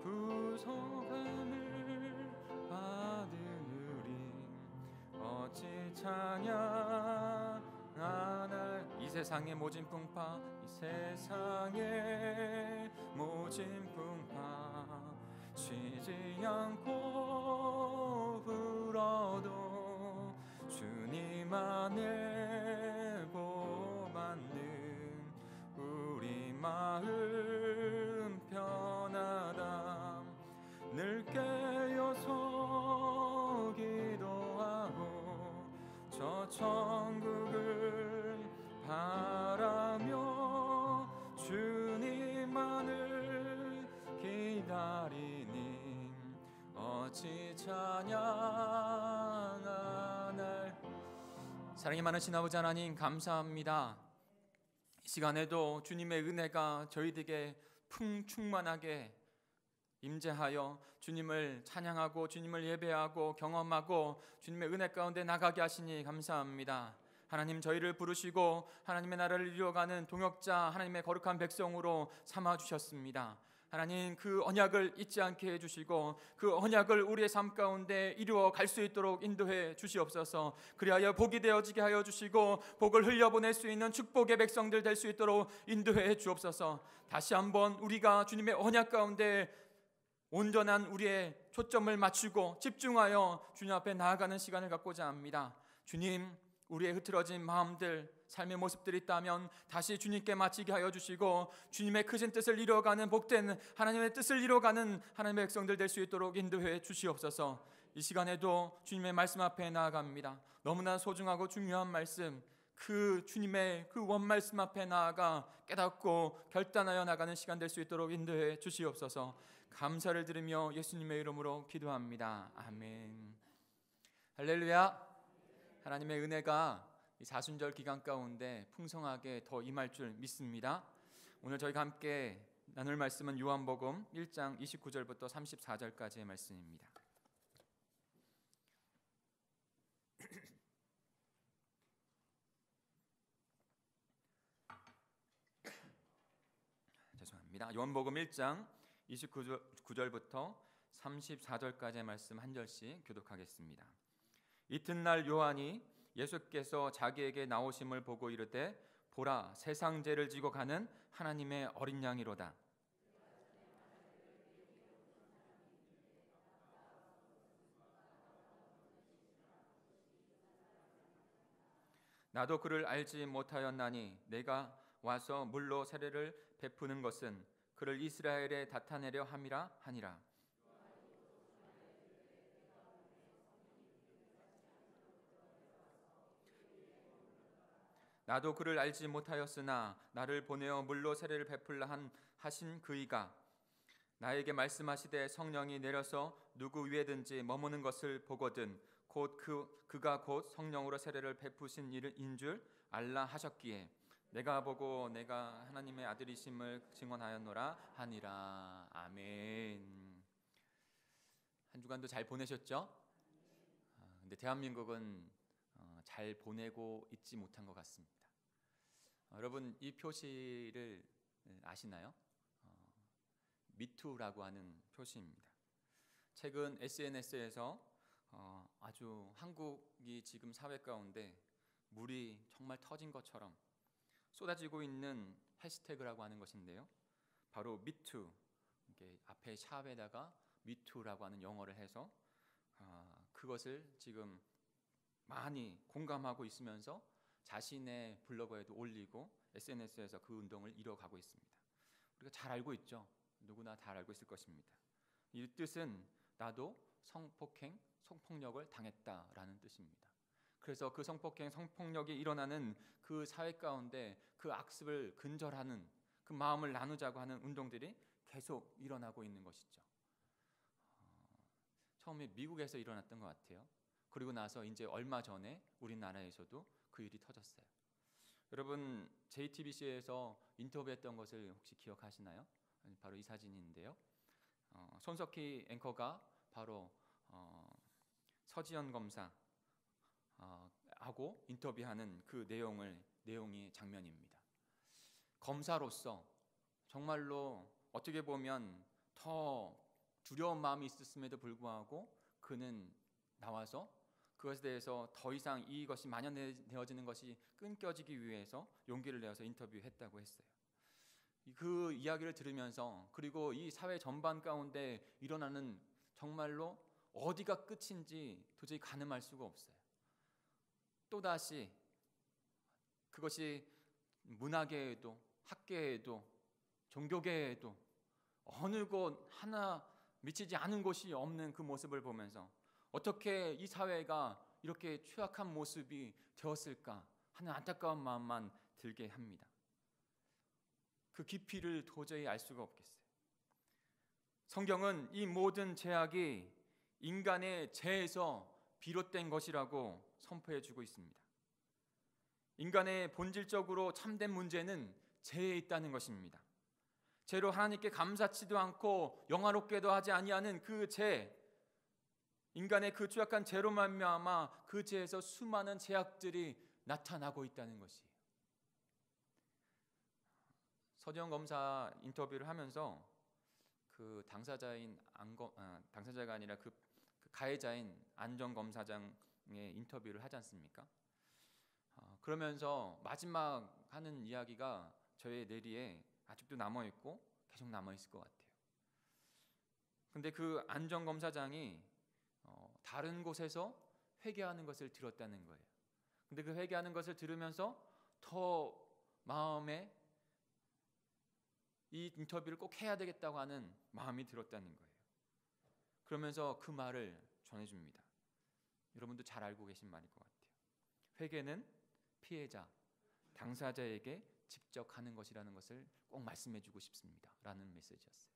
구속함을 받으리. 어찌 찬양하나 이 세상의 모진 풍파, 이 세상의 모진 풍파 쉬지 않고 불어도 주님 안에 보받는 우리 마음 편하다. 늘 깨어서 기도하고 저 천국을 바라며 주님만을 기다리니 어찌 찬양하날. 사랑이 많으신 아버지 하나님, 감사합니다. 이 시간에도 주님의 은혜가 저희들에게 풍충만하게 임재하여 주님을 찬양하고 주님을 예배하고 경험하고 주님의 은혜 가운데 나가게 하시니 감사합니다. 하나님, 저희를 부르시고 하나님의 나라를 이루어가는 동역자, 하나님의 거룩한 백성으로 삼아주셨습니다. 하나님, 그 언약을 잊지 않게 해주시고 그 언약을 우리의 삶 가운데 이루어 갈 수 있도록 인도해 주시옵소서. 그리하여 복이 되어지게 하여 주시고 복을 흘려보낼 수 있는 축복의 백성들 될 수 있도록 인도해 주옵소서. 다시 한번 우리가 주님의 언약 가운데 온전한 우리의 초점을 맞추고 집중하여 주님 앞에 나아가는 시간을 갖고자 합니다. 주님, 우리의 흐트러진 마음들, 삶의 모습들이 있다면 다시 주님께 마치게 하여 주시고 주님의 크신 뜻을 이루어가는 복된 하나님의 뜻을 이루어가는 하나님의 백성들 될 수 있도록 인도해 주시옵소서. 이 시간에도 주님의 말씀 앞에 나아갑니다. 너무나 소중하고 중요한 말씀, 그 주님의 그 원말씀 앞에 나아가 깨닫고 결단하여 나가는 시간 될 수 있도록 인도해 주시옵소서. 감사를 드리며 예수님의 이름으로 기도합니다. 아멘. 할렐루야. 하나님의 은혜가 이 사순절 기간 가운데 풍성하게 더 임할 줄 믿습니다. 오늘 저희가 함께 나눌 말씀은 요한복음 1장 29절부터 34절까지의 말씀입니다. 죄송합니다. 요한복음 1장 29절부터 34절까지의 말씀 한 절씩 교독하겠습니다. 이튿날 요한이 예수께서 자기에게 나오심을 보고 이르되, 보라, 세상 죄를 지고 가는 하나님의 어린 양이로다. 나도 그를 알지 못하였나니 내가 와서 물로 세례를 베푸는 것은 그를 이스라엘에 나타내려 함이라 하니라. 나도 그를 알지 못하였으나 나를 보내어 물로 세례를 베풀라 하신 그이가 나에게 말씀하시되, 성령이 내려서 누구 위에든지 머무는 것을 보거든 곧 그가 곧 성령으로 세례를 베푸신 이인 줄 알라 하셨기에 내가 보고 내가 하나님의 아들이심을 증언하였노라 하니라. 아멘. 한 주간도 잘 보내셨죠? 근데 대한민국은 잘 보내고 있지 못한 것 같습니다. 여러분, 이 표시를 아시나요? 미투라고 하는 표시입니다. 최근 SNS에서 아주 한국이 지금 사회 가운데 물이 정말 터진 것처럼 쏟아지고 있는 해시태그라고 하는 것인데요, 바로 미투, 이게 앞에 샵에다가 미투라고 하는 영어를 해서 그것을 지금 많이 공감하고 있으면서 자신의 블로그에도 올리고 SNS에서 그 운동을 이뤄가고 있습니다. 우리가 잘 알고 있죠. 누구나 잘 알고 있을 것입니다. 이 뜻은 나도 성폭행, 성폭력을 당했다라는 뜻입니다. 그래서 그 성폭행, 성폭력이 일어나는 그 사회 가운데 그 악습을 근절하는, 그 마음을 나누자고 하는 운동들이 계속 일어나고 있는 것이죠. 처음에 미국에서 일어났던 것 같아요. 그리고 나서 이제 얼마 전에 우리나라에서도 그 일이 터졌어요. 여러분, JTBC에서 인터뷰했던 것을 혹시 기억하시나요? 바로 이 사진인데요. 손석희 앵커가 바로 서지현 검사 하고 인터뷰하는 그 내용의 장면입니다. 검사로서 정말로 어떻게 보면 더 두려운 마음이 있었음에도 불구하고 그는 나와서 그것에 대해서 더 이상 이것이 만연되어지는 것이 끊겨지기 위해서 용기를 내어서 인터뷰했다고 했어요. 그 이야기를 들으면서, 그리고 이 사회 전반 가운데 일어나는 정말로 어디가 끝인지 도저히 가늠할 수가 없어요. 또다시 그것이 문화계에도 학계에도 종교계에도 어느 곳 하나 미치지 않은 곳이 없는 그 모습을 보면서 어떻게 이 사회가 이렇게 취약한 모습이 되었을까 하는 안타까운 마음만 들게 합니다. 그 깊이를 도저히 알 수가 없겠어요. 성경은 이 모든 죄악이 인간의 죄에서 비롯된 것이라고 선포해주고 있습니다. 인간의 본질적으로 참된 문제는 죄에 있다는 것입니다. 죄로 하나님께 감사치도 않고 영화롭게도 하지 아니하는 그 죄, 인간의 그 취약한 죄로 말미암아 그 죄에서 수많은 죄악들이 나타나고 있다는 것이에요. 서지현 검사 인터뷰를 하면서 그 당사자가 아니라 그 가해자인 안전 검사장의 인터뷰를 하지 않습니까? 그러면서 마지막 하는 이야기가 저의 뇌리에 아직도 남아있고 계속 남아있을 것 같아요. 근데 그 안전 검사장이 다른 곳에서 회개하는 것을 들었다는 거예요. 근데 그 회개하는 것을 들으면서 더 마음에 이 인터뷰를 꼭 해야 되겠다고 하는 마음이 들었다는 거예요. 그러면서 그 말을 전해줍니다. 여러분도 잘 알고 계신 말일 것 같아요. 회개는 피해자, 당사자에게 직접 하는 것이라는 것을 꼭 말씀해주고 싶습니다 라는 메시지였어요.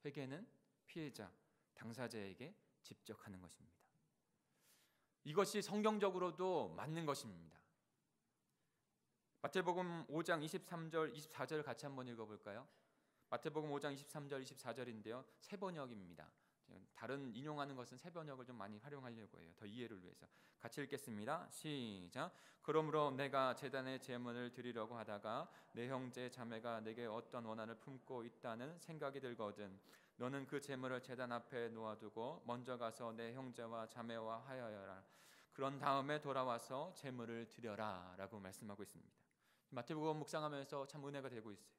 회개는 피해자, 당사자에게 직접 하는 것입니다. 이것이 성경적으로도 맞는 것입니다. 마태복음 5장 23절, 24절 같이 한번 읽어볼까요? 마태복음 5장 23절, 24절인데요. 새 번역입니다. 다른 인용하는 것은 새 번역을 좀 많이 활용하려고 해요. 더 이해를 위해서. 같이 읽겠습니다. 시작. 그러므로 내가 제단에 제물을 드리려고 하다가 내 형제 자매가 내게 어떤 원한을 품고 있다는 생각이 들거든 너는 그 제물을 제단 앞에 놓아두고 먼저 가서 내 형제와 자매와 하여라. 그런 다음에 돌아와서 제물을 드려라 라고 말씀하고 있습니다. 마태복음 묵상하면서 참 은혜가 되고 있어요.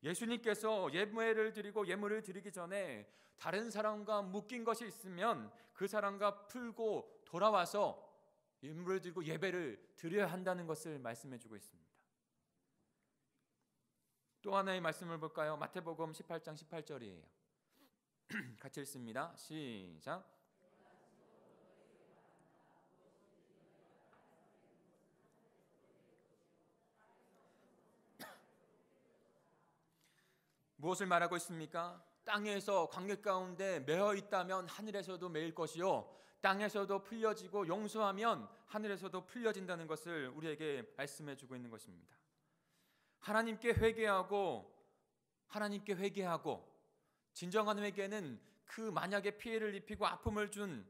예수님께서 예물을 드리기 전에 다른 사람과 묶인 것이 있으면 그 사람과 풀고 돌아와서 예물을 드리고 예배를 드려야 한다는 것을 말씀해 주고 있습니다. 또 하나의 말씀을 볼까요? 마태복음 18장 18절이에요. 같이 읽습니다. 시작. 무엇을 말하고 있습니까? 땅에서 관계 가운데 매어 있다면 하늘에서도 매일 것이요 땅에서도 풀려지고 용서하면 하늘에서도 풀려진다는 것을 우리에게 말씀해 주고 있는 것입니다. 하나님께 회개하고 진정한 회개는 그 만약에 피해를 입히고 아픔을 준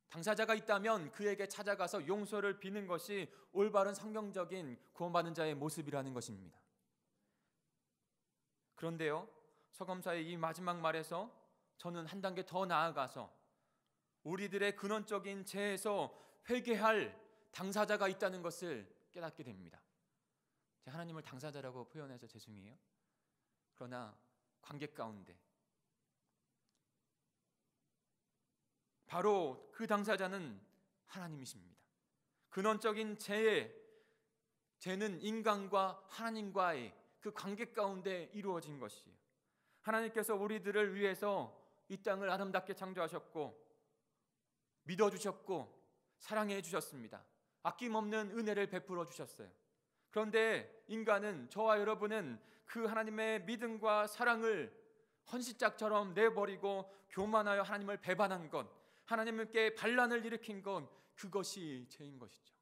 당사자가 있다면 그에게 찾아가서 용서를 비는 것이 올바른 성경적인 구원받은 자의 모습이라는 것입니다. 그런데요, 서검사의 이 마지막 말에서 저는 한 단계 더 나아가서 우리들의 근원적인 죄에서 회개할 당사자가 있다는 것을 깨닫게 됩니다. 제가 하나님을 당사자라고 표현해서 죄송해요. 그러나 관계 가운데 바로 그 당사자는 하나님이십니다. 근원적인 죄는 인간과 하나님과의 그 관계 가운데 이루어진 것이에요. 하나님께서 우리들을 위해서 이 땅을 아름답게 창조하셨고 믿어주셨고 사랑해 주셨습니다. 아낌없는 은혜를 베풀어 주셨어요. 그런데 인간은, 저와 여러분은 그 하나님의 믿음과 사랑을 헌시짝처럼 내버리고 교만하여 하나님을 배반한 것, 하나님께 반란을 일으킨 것, 그것이 죄인 것이죠.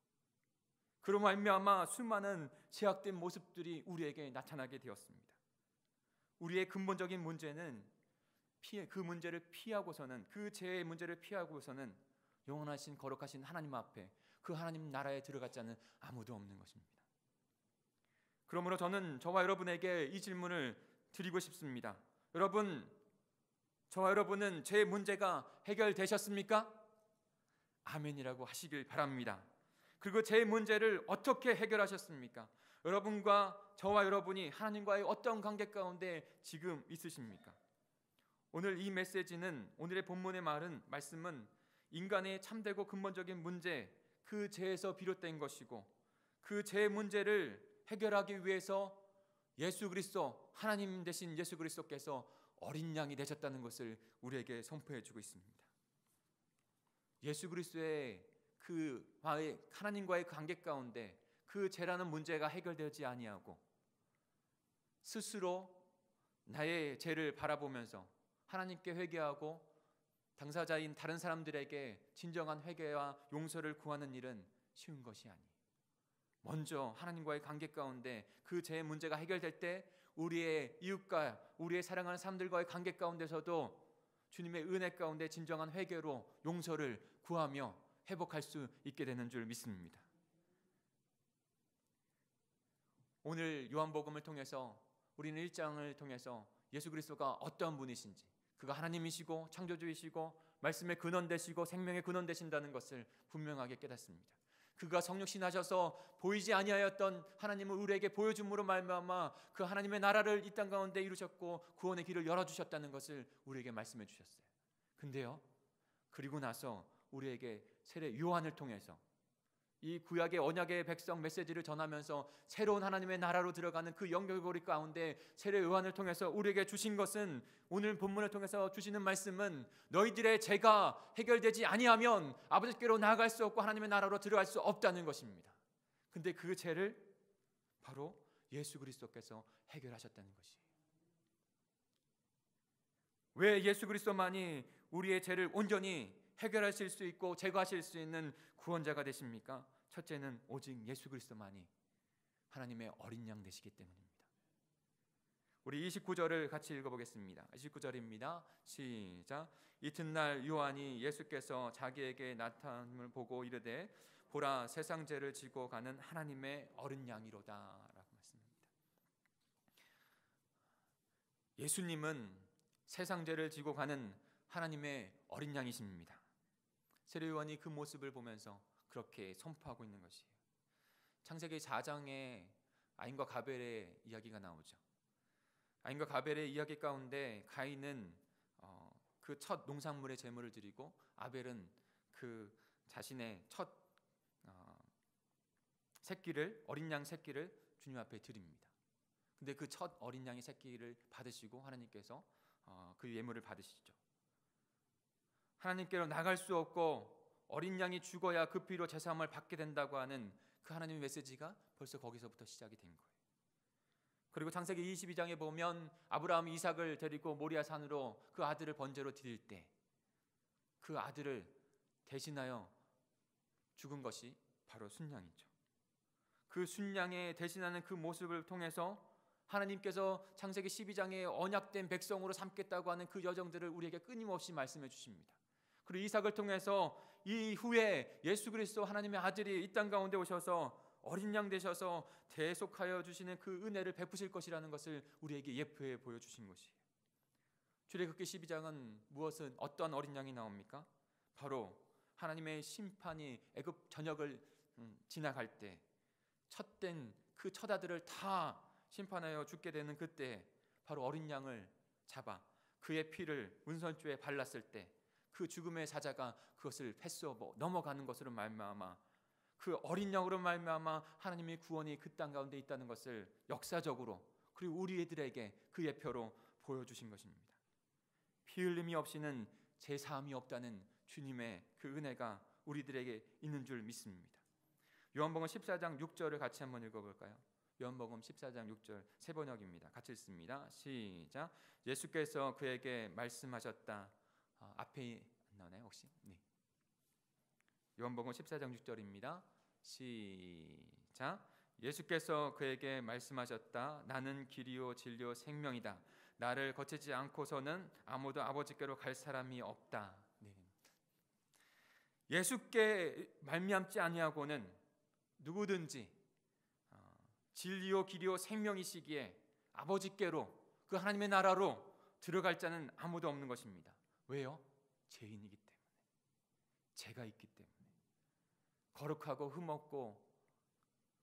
그로 말미암아 수많은 제약된 모습들이 우리에게 나타나게 되었습니다. 우리의 근본적인 문제는 그 문제를 피하고서는, 그 죄의 문제를 피하고서는 영원하신 거룩하신 하나님 앞에, 그 하나님 나라에 들어가지 않는 아무도 없는 것입니다. 그러므로 저는 저와 여러분에게 이 질문을 드리고 싶습니다. 여러분, 저와 여러분은 제 문제가 해결되셨습니까? 아멘이라고 하시길 바랍니다. 그리고 제 문제를 어떻게 해결하셨습니까? 여러분과 저와 여러분이 하나님과의 어떤 관계 가운데 지금 있으십니까? 오늘 이 메시지는, 오늘의 본문의 말씀은 인간의 참되고 근본적인 문제, 그 죄에서 비롯된 것이고, 그 죄 문제를 해결하기 위해서 예수 그리스도, 하나님 되신 예수 그리스도께서 어린 양이 되셨다는 것을 우리에게 선포해 주고 있습니다. 예수 그리스도의 그 하나님과의 관계 가운데 그 죄라는 문제가 해결되지 아니하고 스스로 나의 죄를 바라보면서 하나님께 회개하고 당사자인 다른 사람들에게 진정한 회개와 용서를 구하는 일은 쉬운 것이 아니에요. 먼저 하나님과의 관계 가운데 그 죄의 문제가 해결될 때 우리의 이웃과 우리의 사랑하는 사람들과의 관계 가운데서도 주님의 은혜 가운데 진정한 회개로 용서를 구하며 회복할 수 있게 되는 줄 믿습니다. 오늘 요한복음을 통해서 우리는 1장을 통해서 예수 그리스도가 어떤 분이신지, 그가 하나님이시고 창조주이시고 말씀의 근원 되시고 생명의 근원 되신다는 것을 분명하게 깨닫습니다. 그가 성육신하셔서 보이지 아니하였던 하나님을 우리에게 보여줌으로 말미암아 그 하나님의 나라를 이 땅 가운데 이루셨고 구원의 길을 열어주셨다는 것을 우리에게 말씀해 주셨어요. 근데요, 그리고 나서 우리에게 세례 요한을 통해서 이 구약의 언약의 백성 메시지를 전하면서 새로운 하나님의 나라로 들어가는 그 연결고리 가운데 세례 요한을 통해서 우리에게 주신 것은, 오늘 본문을 통해서 주시는 말씀은 너희들의 죄가 해결되지 아니하면 아버지께로 나아갈 수 없고 하나님의 나라로 들어갈 수 없다는 것입니다. 근데 그 죄를 바로 예수 그리스도께서 해결하셨다는 것이에요. 왜 예수 그리스도만이 우리의 죄를 온전히 해결하실 수 있고 제거하실 수 있는 구원자가 되십니까? 첫째는 오직 예수 그리스도만이 하나님의 어린 양 되시기 때문입니다. 우리 29절을 같이 읽어보겠습니다. 29절입니다. 시작. 이튿날 요한이 예수께서 자기에게 나타남을 보고 이르되 보라, 세상 죄를 지고 가는 하나님의 어린 양이로다 라고 말씀합니다. 예수님은 세상 죄를 지고 가는 하나님의 어린 양이십니다. 세례 요한이 그 모습을 보면서 그렇게 선포하고 있는 것이에요. 창세기 4장에 아인과 가벨의 이야기가 나오죠. 아인과 가벨의 이야기 가운데 가인은 그 첫 농산물의 제물을 드리고 아벨은 그 자신의 첫 새끼를, 어린 양 새끼를 주님 앞에 드립니다. 근데 그 첫 어린 양의 새끼를 받으시고 하나님께서 그 예물을 받으시죠. 하나님께로 나갈 수 없고 어린 양이 죽어야 그 피로 제사함을 받게 된다고 하는 그 하나님의 메시지가 벌써 거기서부터 시작이 된 거예요. 그리고 창세기 22장에 보면 아브라함이 이삭을 데리고 모리아 산으로 그 아들을 번제로 드릴 때 그 아들을 대신하여 죽은 것이 바로 순양이죠. 그 순양에 대신하는 그 모습을 통해서 하나님께서 창세기 12장에 언약된 백성으로 삼겠다고 하는 그 여정들을 우리에게 끊임없이 말씀해 주십니다. 그리고 이삭을 통해서 이후에 예수 그리스도 하나님의 아들이 이 땅 가운데 오셔서 어린 양 되셔서 대속하여 주시는 그 은혜를 베푸실 것이라는 것을 우리에게 예표해 보여주신 것이에요. 출애굽기 12장은 무엇은 어떤 어린 양이 나옵니까? 바로 하나님의 심판이 애굽 전역을 지나갈 때 첫 아들을 다 심판하여 죽게 되는 그때 바로 어린 양을 잡아 그의 피를 운선주에 발랐을 때 그 죽음의 사자가 그것을 패스오버 넘어가는 것으로 말미암아 그 어린 양으로 말미암아 하나님의 구원이 그 땅 가운데 있다는 것을 역사적으로 그리고 우리들에게 그 예표로 보여주신 것입니다. 피 흘림이 없이는 제사함이 없다는 주님의 그 은혜가 우리들에게 있는 줄 믿습니다. 요한복음 14장 6절을 같이 한번 읽어볼까요? 요한복음 14장 6절 세 번역입니다. 같이 읽습니다. 시작. 예수께서 그에게 말씀하셨다. 앞에 안 나오나요 혹시? 네. 요한복음 14장 6절입니다. 시작. 예수께서 그에게 말씀하셨다. 나는 길이요 진리요 생명이다. 나를 거치지 않고서는 아무도 아버지께로 갈 사람이 없다. 네. 예수께 말미암지 아니하고는 누구든지 진리요 길이요 생명이시기에 아버지께로 그 하나님의 나라로 들어갈 자는 아무도 없는 것입니다. 왜요? 죄인이기 때문에, 죄가 있기 때문에. 거룩하고 흠없고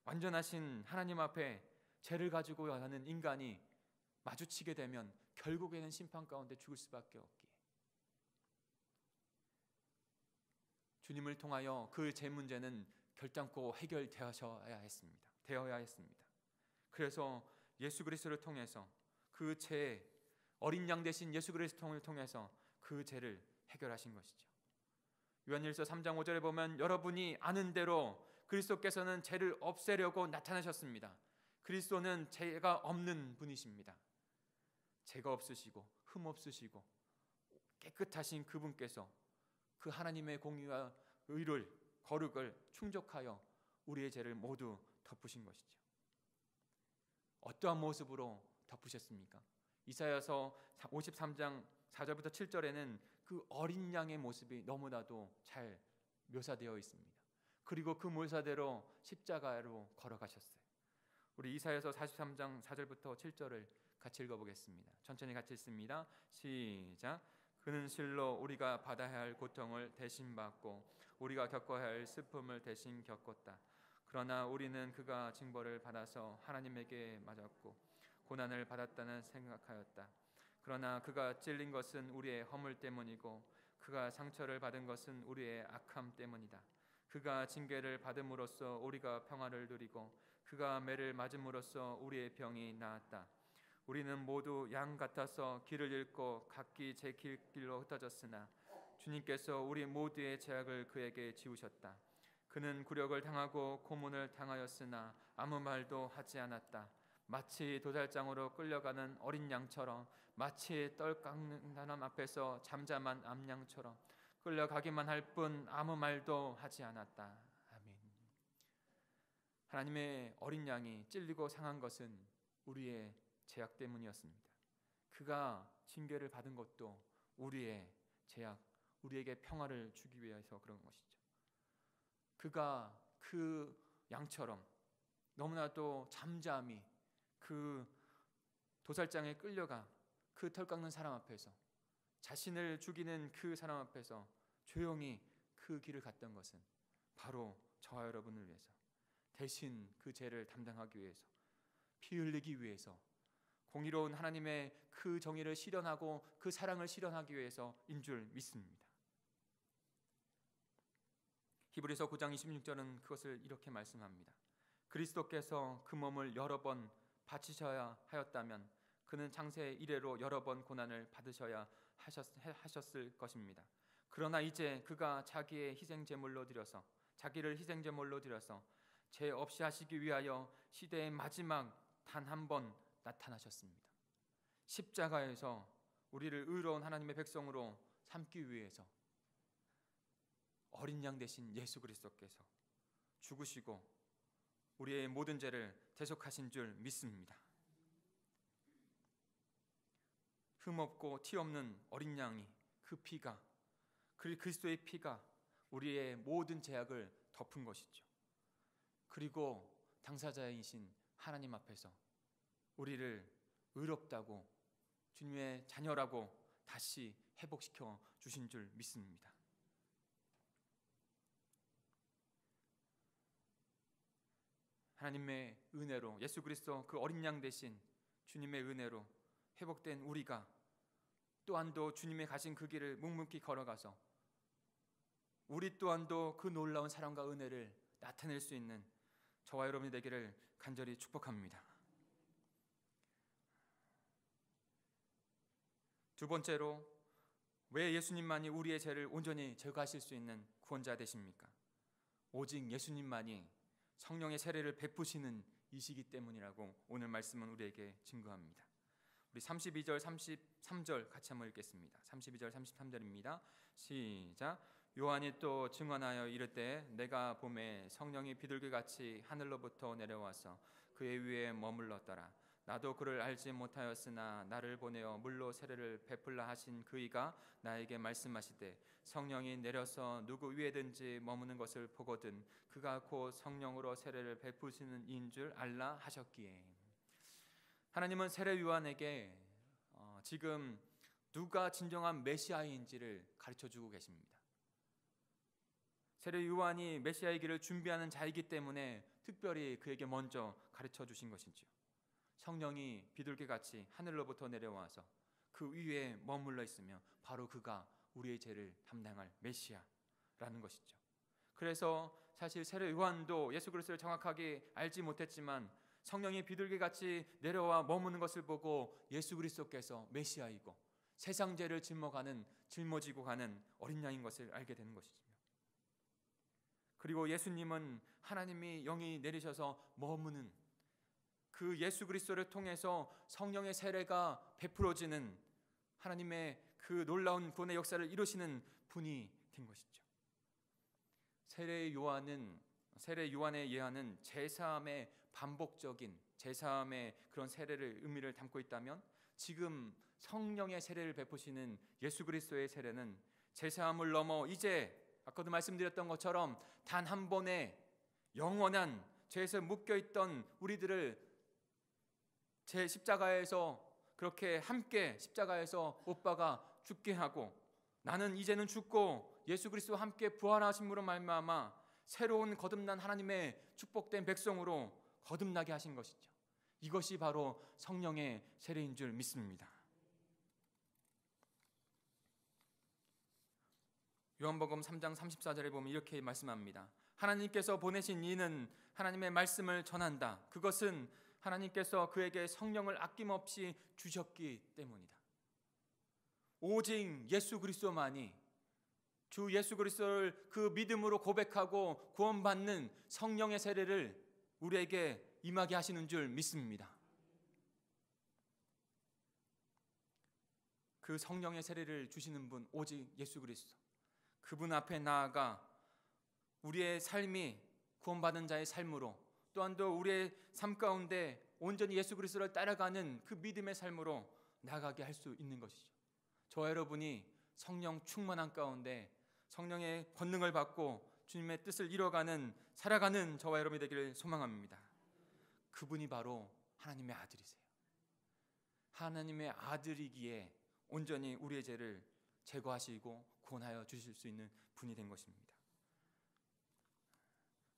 완전하신 하나님 앞에 죄를 가지고 가는 인간이 마주치게 되면 결국에는 심판 가운데 죽을 수밖에 없기에 주님을 통하여 그 죄 문제는 결단코 해결되어야 했습니다. 그래서 예수 그리스도를 통해서 그 죄, 어린 양 대신 예수 그리스도를 통해서 그 죄를 해결하신 것이죠. 요한일서 3장 5절에 보면 여러분이 아는 대로 그리스도께서는 죄를 없애려고 나타나셨습니다. 그리스도는 죄가 없는 분이십니다. 죄가 없으시고 흠 없으시고 깨끗하신 그분께서 그 하나님의 공의와 의를 거룩을 충족하여 우리의 죄를 모두 덮으신 것이죠. 어떠한 모습으로 덮으셨습니까? 이사야서 53장 4절부터 7절에는 그 어린 양의 모습이 너무나도 잘 묘사되어 있습니다. 그리고 그 묘사대로 십자가로 걸어가셨어요. 우리 이사야서 43장 4절부터 7절을 같이 읽어보겠습니다. 천천히 같이 읽습니다. 시작. 그는 실로 우리가 받아야 할 고통을 대신 받고 우리가 겪어야 할 슬픔을 대신 겪었다. 그러나 우리는 그가 징벌을 받아서 하나님에게 맞았고 고난을 받았다는 생각하였다. 그러나 그가 찔린 것은 우리의 허물 때문이고 그가 상처를 받은 것은 우리의 악함 때문이다. 그가 징계를 받음으로써 우리가 평화를 누리고 그가 매를 맞음으로써 우리의 병이 나았다. 우리는 모두 양 같아서 길을 잃고 각기 제 길로 흩어졌으나 주님께서 우리 모두의 죄악을 그에게 지우셨다. 그는 굴욕을 당하고 고문을 당하였으나 아무 말도 하지 않았다. 마치 도살장으로 끌려가는 어린 양처럼, 마치 떨 깎는 사람 앞에서 잠잠한 암양처럼 끌려가기만 할 뿐 아무 말도 하지 않았다. 아멘. 하나님의 어린 양이 찔리고 상한 것은 우리의 죄악 때문이었습니다. 그가 징계를 받은 것도 우리의 죄악, 우리에게 평화를 주기 위해서 그런 것이죠. 그가 그 양처럼 너무나도 잠잠히 그 도살장에 끌려가 그 털 깎는 사람 앞에서, 자신을 죽이는 그 사람 앞에서 조용히 그 길을 갔던 것은 바로 저와 여러분을 위해서, 대신 그 죄를 담당하기 위해서, 피 흘리기 위해서, 공의로운 하나님의 그 정의를 실현하고 그 사랑을 실현하기 위해서인 줄 믿습니다. 히브리서 9장 26절은 그것을 이렇게 말씀합니다. 그리스도께서 그 몸을 여러 번 바치셔야 하였다면 그는 창세 이래로 여러 번 고난을 받으셔야 하셨을 것입니다. 그러나 이제 그가 자기를 희생 제물로 드려서 죄 없이 하시기 위하여 시대의 마지막 단 한 번 나타나셨습니다. 십자가에서 우리를 의로운 하나님의 백성으로 삼기 위해서 어린 양 대신 예수 그리스도께서 죽으시고 우리의 모든 죄를 대속하신 줄 믿습니다. 흠없고 티 없는 어린 양이, 그 피가, 그리스도의 피가 우리의 모든 죄악을 덮은 것이죠. 그리고 당사자이신 하나님 앞에서 우리를 의롭다고, 주님의 자녀라고 다시 회복시켜 주신 줄 믿습니다. 하나님의 은혜로, 예수 그리스도 그 어린 양 대신 주님의 은혜로 회복된 우리가 또한도 주님의 가신 그 길을 묵묵히 걸어가서 우리 또한도 그 놀라운 사랑과 은혜를 나타낼 수 있는 저와 여러분이 되기를 간절히 축복합니다. 두 번째로, 왜 예수님만이 우리의 죄를 온전히 제거하실 수 있는 구원자 되십니까? 오직 예수님만이 성령의 세례를 베푸시는 이시기 때문이라고 오늘 말씀은 우리에게 증거합니다. 우리 32절 33절 같이 한번 읽겠습니다. 32절 33절입니다. 시작. 요한이 또 증언하여 이르되 내가 보매 성령이 비둘기같이 하늘로부터 내려와서 그의 위에 머물렀더라. 나도 그를 알지 못하였으나 나를 보내어 물로 세례를 베풀라 하신 그이가 나에게 말씀하시되 성령이 내려서 누구 위에든지 머무는 것을 보거든 그가 곧 성령으로 세례를 베푸시는 이인 줄 알라 하셨기에. 하나님은 세례 요한에게 지금 누가 진정한 메시아인지를 가르쳐주고 계십니다. 세례 요한이 메시아의 길을 준비하는 자이기 때문에 특별히 그에게 먼저 가르쳐 주신 것이지요. 성령이 비둘기같이 하늘로부터 내려와서 그 위에 머물러 있으며 바로 그가 우리의 죄를 담당할 메시아라는 것이죠. 그래서 사실 세례 요한도 예수 그리스도를 정확하게 알지 못했지만 성령이 비둘기같이 내려와 머무는 것을 보고 예수 그리스도께서 메시아이고 세상 죄를 짊어지고 가는 어린 양인 것을 알게 되는 것이죠. 그리고 예수님은 하나님이 영이 내리셔서 머무는 그 예수 그리스도를 통해서 성령의 세례가 베풀어지는 하나님의 그 놀라운 구원의 역사를 이루시는 분이 된 것이죠. 세례 요한의 예화는 제사함의 반복적인 제사함의 그런 세례를 의미를 담고 있다면 지금 성령의 세례를 베푸시는 예수 그리스도의 세례는 제사함을 넘어 이제 아까도 말씀드렸던 것처럼 단 한 번의 영원한 죄에서 묶여있던 우리들을 제 십자가에서 그렇게 함께 십자가에서 오빠가 죽게 하고 나는 이제는 죽고 예수 그리스도와 함께 부활하심으로 말미암아 새로운 거듭난 하나님의 축복된 백성으로 거듭나게 하신 것이죠. 이것이 바로 성령의 세례인 줄 믿습니다. 요한복음 3장 34절에 보면 이렇게 말씀합니다. 하나님께서 보내신 이는 하나님의 말씀을 전한다. 그것은 하나님께서 그에게 성령을 아낌없이 주셨기 때문이다. 오직 예수 그리스도만이 주 예수 그리스도를 그 믿음으로 고백하고 구원받는 성령의 세례를 우리에게 임하게 하시는 줄 믿습니다. 그 성령의 세례를 주시는 분 오직 예수 그리스도. 그분 앞에 나아가 우리의 삶이 구원받은 자의 삶으로 또한 또 우리의 삶 가운데 온전히 예수 그리스도를 따라가는 그 믿음의 삶으로 나아가게 할 수 있는 것이죠. 저와 여러분이 성령 충만한 가운데 성령의 권능을 받고 주님의 뜻을 이뤄가는 살아가는 저와 여러분이 되기를 소망합니다. 그분이 바로 하나님의 아들이세요. 하나님의 아들이기에 온전히 우리의 죄를 제거하시고 구원하여 주실 수 있는 분이 된 것입니다.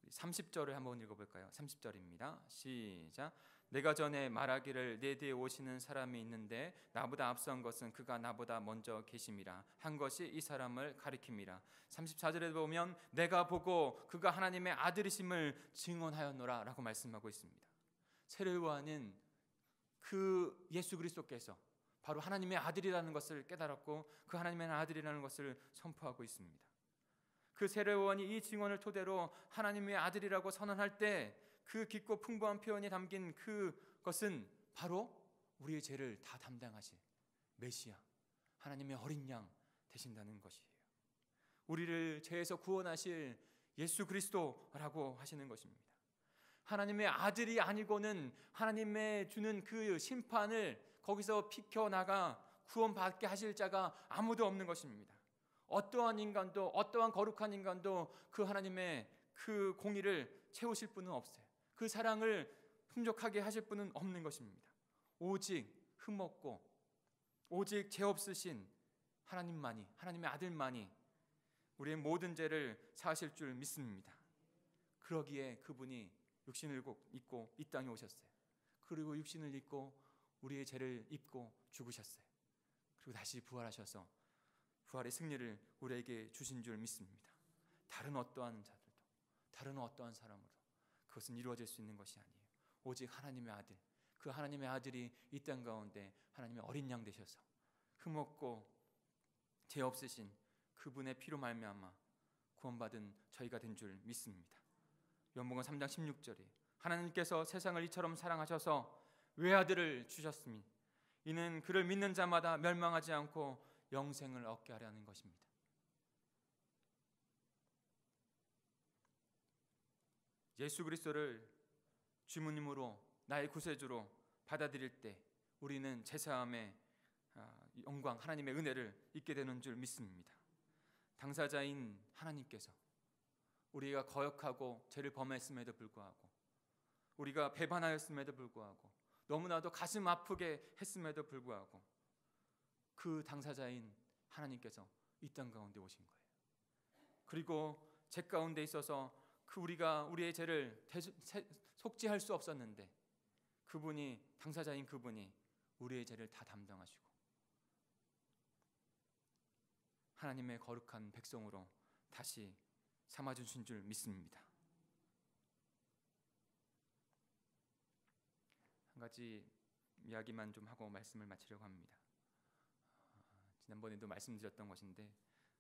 30절을 한번 읽어볼까요? 30절입니다. 시작. 내가 전에 말하기를 내 뒤에 오시는 사람이 있는데 나보다 앞선 것은 그가 나보다 먼저 계심이라 한 것이 이 사람을 가리킵니다. 34절에 보면 내가 보고 그가 하나님의 아들이심을 증언하였노라 라고 말씀하고 있습니다. 세례 요한은 그 예수 그리스도께서 바로 하나님의 아들이라는 것을 깨달았고 그 하나님의 아들이라는 것을 선포하고 있습니다. 그 세례 요한이 이 증언을 토대로 하나님의 아들이라고 선언할 때 그 깊고 풍부한 표현이 담긴 그것은 바로 우리의 죄를 다 담당하실 메시아 하나님의 어린 양 되신다는 것이에요. 우리를 죄에서 구원하실 예수 그리스도라고 하시는 것입니다. 하나님의 아들이 아니고는 하나님의 주는 그 심판을 거기서 비켜나가 구원받게 하실 자가 아무도 없는 것입니다. 어떠한 인간도 어떠한 거룩한 인간도 그 하나님의 그 공의를 채우실 분은 없어요. 그 사랑을 풍족하게 하실 분은 없는 것입니다. 오직 흠없고 오직 죄 없으신 하나님만이 하나님의 아들만이 우리의 모든 죄를 사하실 줄 믿습니다. 그러기에 그분이 육신을 입고 이 땅에 오셨어요. 그리고 육신을 입고 우리의 죄를 입고 죽으셨어요. 그리고 다시 부활하셔서 부활의 승리를 우리에게 주신 줄 믿습니다. 다른 어떠한 자들도 다른 어떠한 사람으로 그것은 이루어질 수 있는 것이 아니에요. 오직 하나님의 아들, 그 하나님의 아들이 이 땅 가운데 하나님의 어린 양 되셔서 흠없고 죄 없으신 그분의 피로 말미암아 구원받은 저희가 된 줄 믿습니다. 요한복음 3장 16절에 하나님께서 세상을 이처럼 사랑하셔서 외아들을 주셨으니 이는 그를 믿는 자마다 멸망하지 않고 영생을 얻게 하려는 것입니다. 예수 그리스도를 주님으로 나의 구세주로 받아들일 때 우리는 제사함의 영광, 하나님의 은혜를 잊게 되는 줄 믿습니다. 당사자인 하나님께서 우리가 거역하고 죄를 범했음에도 불구하고, 우리가 배반하였음에도 불구하고, 너무나도 가슴 아프게 했음에도 불구하고 그 당사자인 하나님께서 이 땅 가운데 오신 거예요. 그리고 죄 가운데 있어서 우리가 우리의 죄를 속지할 수 없었는데 그분이, 당사자인 그분이 우리의 죄를 다 담당하시고 하나님의 거룩한 백성으로 다시 삼아주신 줄 믿습니다. 한 가지 이야기만 좀 하고 말씀을 마치려고 합니다. 지난번에도 말씀드렸던 것인데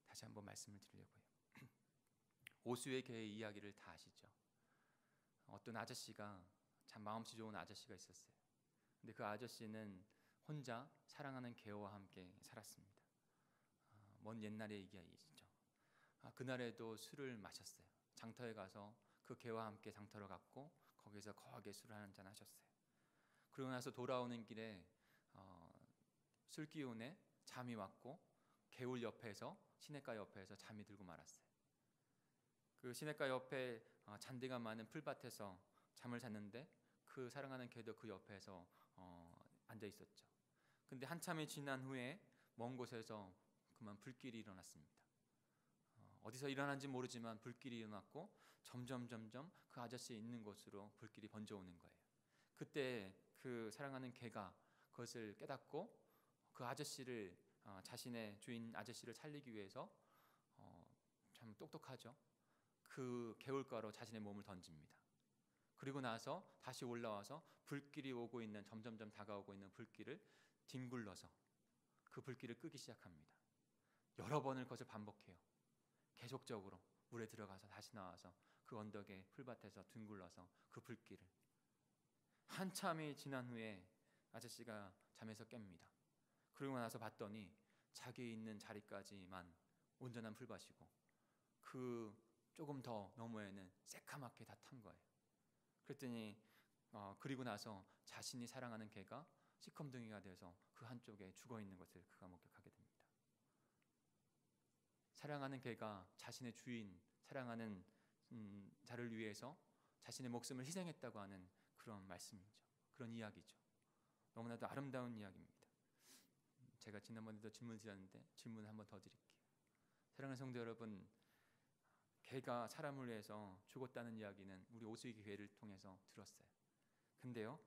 다시 한번 말씀을 드리려고요. 오수의 개의 이야기를 다 아시죠? 어떤 아저씨가, 참 마음씨 좋은 아저씨가 있었어요. 근데 그 아저씨는 혼자 사랑하는 개와 함께 살았습니다. 먼 옛날의 이야기죠. 그날에도 술을 마셨어요. 장터에 가서 그 개와 함께 장터를 갔고 거기서 거하게 술을 한잔 하셨어요. 그러고 나서 돌아오는 길에 술 기운에 잠이 왔고 개울 옆에서, 시냇가 옆에서 잠이 들고 말았어요. 그 시냇가 옆에 잔디가 많은 풀밭에서 잠을 잤는데 그 사랑하는 개도 그 옆에서 앉아 있었죠. 근데 한참이 지난 후에 먼 곳에서 그만 불길이 일어났습니다. 어디서 일어난지 모르지만 불길이 일어났고 점점 그 아저씨 있는 곳으로 불길이 번져오는 거예요. 그때 그 사랑하는 개가 그것을 깨닫고 그 아저씨를, 자신의 주인 아저씨를 살리기 위해서 참 똑똑하죠. 그 개울가로 자신의 몸을 던집니다. 그리고 나서 다시 올라와서 불길이 오고 있는, 점점 다가오고 있는 불길을 뒹굴러서 그 불길을 끄기 시작합니다. 여러 번을 그것을 반복해요. 계속적으로 물에 들어가서 다시 나와서 그 언덕의 풀밭에서 뒹굴러서 그 불길을. 한참이 지난 후에 아저씨가 잠에서 깹니다. 그러고 나서 봤더니 자기 있는 자리까지만 온전한 풀밭이고 그 조금 더 너머에는 새카맣게 다 탄 거예요. 그랬더니 그리고 나서 자신이 사랑하는 개가 시커먼둥이가 돼서 그 한쪽에 죽어 있는 것을 그가 목격하게 됩니다. 사랑하는 개가 자신의 주인, 사랑하는 자를 위해서 자신의 목숨을 희생했다고 하는 그런 말씀이죠. 그런 이야기죠. 너무나도 아름다운 이야기입니다. 제가 지난번에도 질문을 드렸는데 질문을 한번 더 드릴게요. 사랑하는 성도 여러분, 개가 사람을 위해서 죽었다는 이야기는 우리 오수기 개를 통해서 들었어요. 근데요,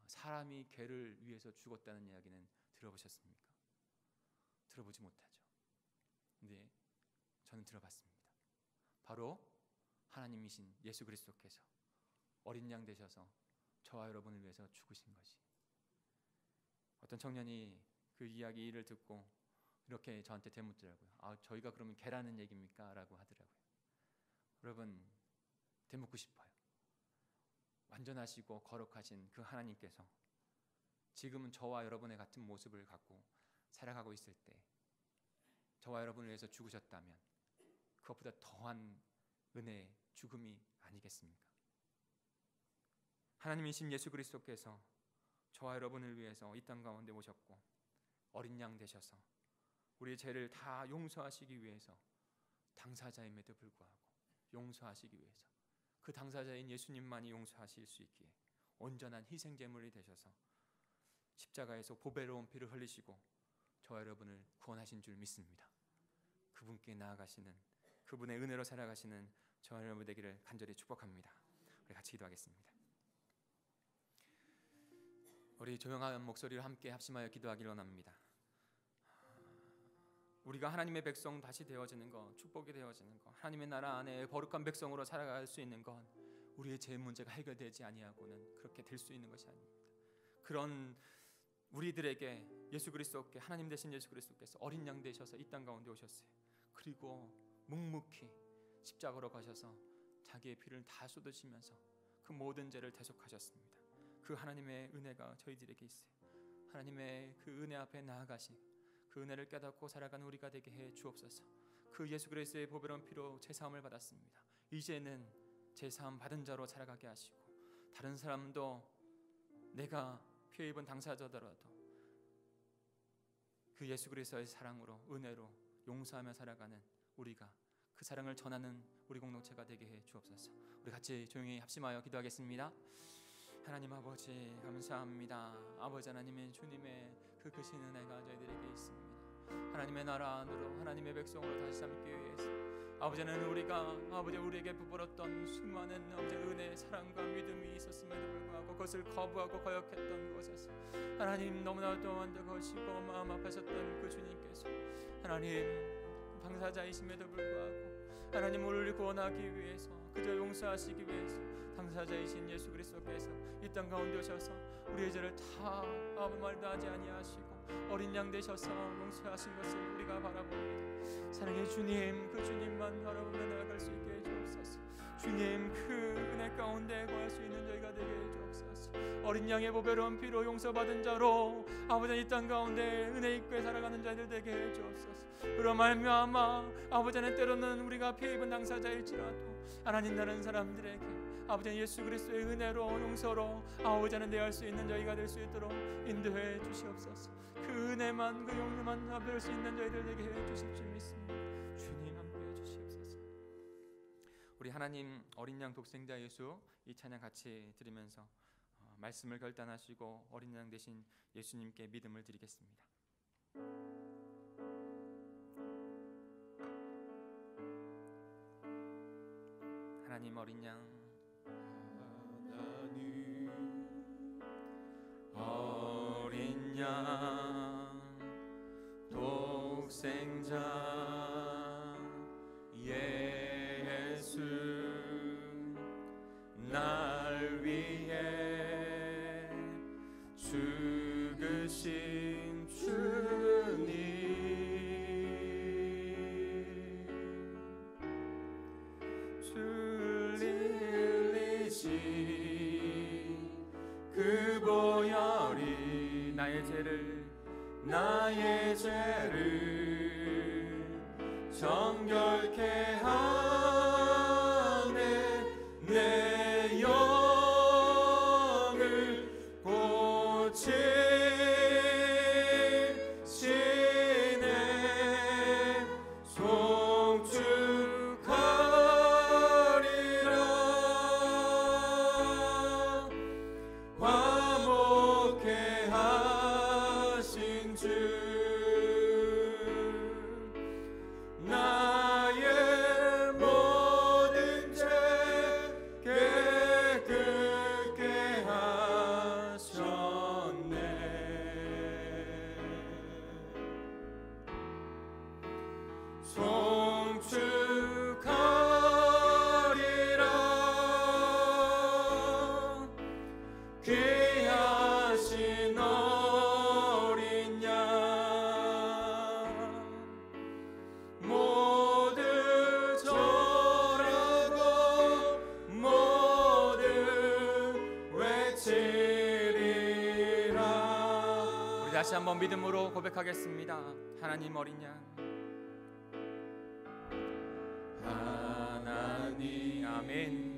사람이 개를 위해서 죽었다는 이야기는 들어보셨습니까? 들어보지 못하죠. 근데 저는 들어봤습니다. 바로 하나님이신 예수 그리스도께서 어린 양 되셔서 저와 여러분을 위해서 죽으신 것이. 어떤 청년이 그 이야기를 듣고 이렇게 저한테 되묻더라고요. 저희가 그러면 개라는 얘기입니까? 라고 하더라고요. 여러분, 되묻고 싶어요. 완전하시고 거룩하신 그 하나님께서 지금은 저와 여러분의 같은 모습을 갖고 살아가고 있을 때 저와 여러분을 위해서 죽으셨다면 그것보다 더한 은혜의 죽음이 아니겠습니까? 하나님이신 예수 그리스도께서 저와 여러분을 위해서 이 땅 가운데 오셨고 어린 양 되셔서 우리의 죄를 다 용서하시기 위해서, 당사자임에도 불구하고 용서하시기 위해서 그 당사자인 예수님만이 용서하실 수 있기에 온전한 희생 제물이 되셔서 십자가에서 보배로운 피를 흘리시고 저와 여러분을 구원하신 줄 믿습니다. 그분께 나아가시는, 그분의 은혜로 살아가시는 저와 여러분 되기를 간절히 축복합니다. 우리 같이 기도하겠습니다. 우리 조용한 목소리로 함께 합심하여 기도하기를 원합니다. 우리가 하나님의 백성 다시 되어지는 것, 축복이 되어지는 것, 하나님의 나라 안에 거룩한 백성으로 살아갈 수 있는 것, 우리의 죄 문제가 해결되지 아니하고는 그렇게 될 수 있는 것이 아닙니다. 그런 우리들에게 예수 그리스도께, 하나님 되신 예수 그리스도께서 어린 양 되셔서 이 땅 가운데 오셨어요. 그리고 묵묵히 십자가로 가셔서 자기의 피를 다 쏟으시면서 그 모든 죄를 대속하셨습니다. 그 하나님의 은혜가 저희들에게 있어요. 하나님의 그 은혜 앞에 나아가시 그 은혜를 깨닫고 살아가는 우리가 되게 해 주옵소서. 그 예수 그리스도의 보배로운 피로 제사함을 받았습니다. 이제는 제사함 받은 자로 살아가게 하시고 다른 사람도 내가 피해 입은 당사자더라도 그 예수 그리스도의 사랑으로 은혜로 용서하며 살아가는 우리가 그 사랑을 전하는 우리 공동체가 되게 해 주옵소서. 우리 같이 조용히 합심하여 기도하겠습니다. 하나님 아버지 감사합니다. 아버지 하나님의 주님의 그 크신 은혜가 저희들에게 있습니다. 하나님의 나라 안으로 하나님의 백성으로 다시 삼기 위해서 아버지는 우리에게 부풀었던 수많은 아버지 은혜, 사랑과 믿음이 있었음에도 불구하고 그것을 거부하고 거역했던 것에서 하나님 너무나도 안타까우시고 마음 아파하셨던 그 주님께서 하나님 당사자이심에도 불구하고 하나님 우리를 구원하기 위해서 그저 용서하시기 위해서 당사자이신 예수 그리스도께서 이 땅 가운데 오셔서 우리의 죄를 다 아무 말도 하지 아니하시고 어린 양 되셔서 용서하신 것을 우리가 바라봅니다. 사랑의 주님, 그 주님만 바라보며 나아갈 수 있게 해주옵소서. 주님, 그 은혜 가운데 거할 수 있는 저희가 되게 해주옵소서. 어린 양의 보배로운 피로 용서받은 자로 아버지 이 땅 가운데 은혜 있게 살아가는 자들 되게 해주옵소서. 그로 말미암아 아버지는 때로는 우리가 피해 입은 당사자일지라도 하나님 다른 사람들에게 아버지 예수 그리스도의 은혜로 용서로 아버지는 대할 수 있는 저희가 될 수 있도록 인도해 주시옵소서. 그 은혜만 그 용서만 받을 수 있는 저희들 되게 해 주실 줄 믿습니다. 주님 함께 해 주시옵소서. 우리 하나님 어린 양 독생자 예수 이 찬양 같이 드리면서 말씀을 결단하시고 어린 양 되신 예수님께 믿음을 드리겠습니다. 하나님 어린 양 어린 양 독생자 예수 날 위해 죽으신 주님 그 보혈이 나의 죄를 정결케 하네. 내 영을 고치시네. 송축하리라. 화목케 하신 주 나의 모든 죄 깨끗게 하셨네. 송축하리라. 귀하신 어린 양 모두 절하고 모두 외치리라. 우리 다시 한번 믿음으로 고백하겠습니다. 하나님 어린 양 하나님 아멘.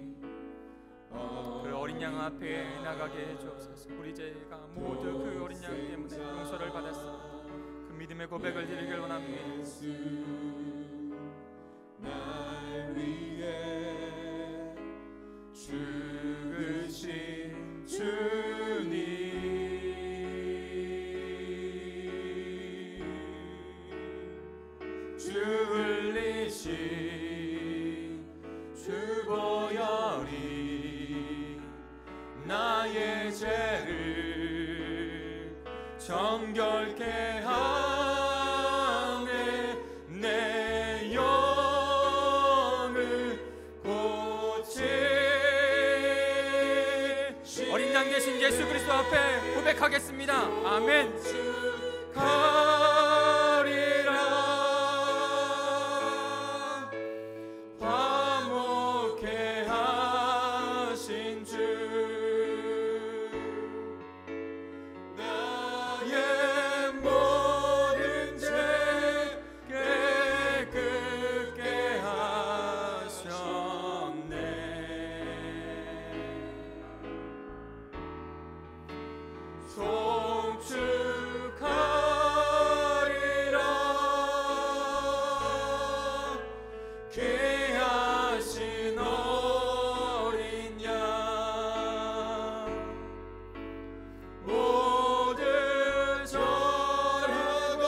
그 어린 양 앞에 나가게 해주옵소서. 우리 죄가 모두 그 어린 양 때문에 용서를 받았습니다. 그 믿음의 고백을 드리길 원합니다. 날 위해 죽으신 주님 주 흘리신 주 보혈이 나의 죄를 정결케 하네. 내 영을 고치시네. 어린 양 되신 예수 그리스도 앞에 고백하겠습니다. 아멘. 가리라. 화목케 송축하리라. 귀하신 어린 양 모두 절하고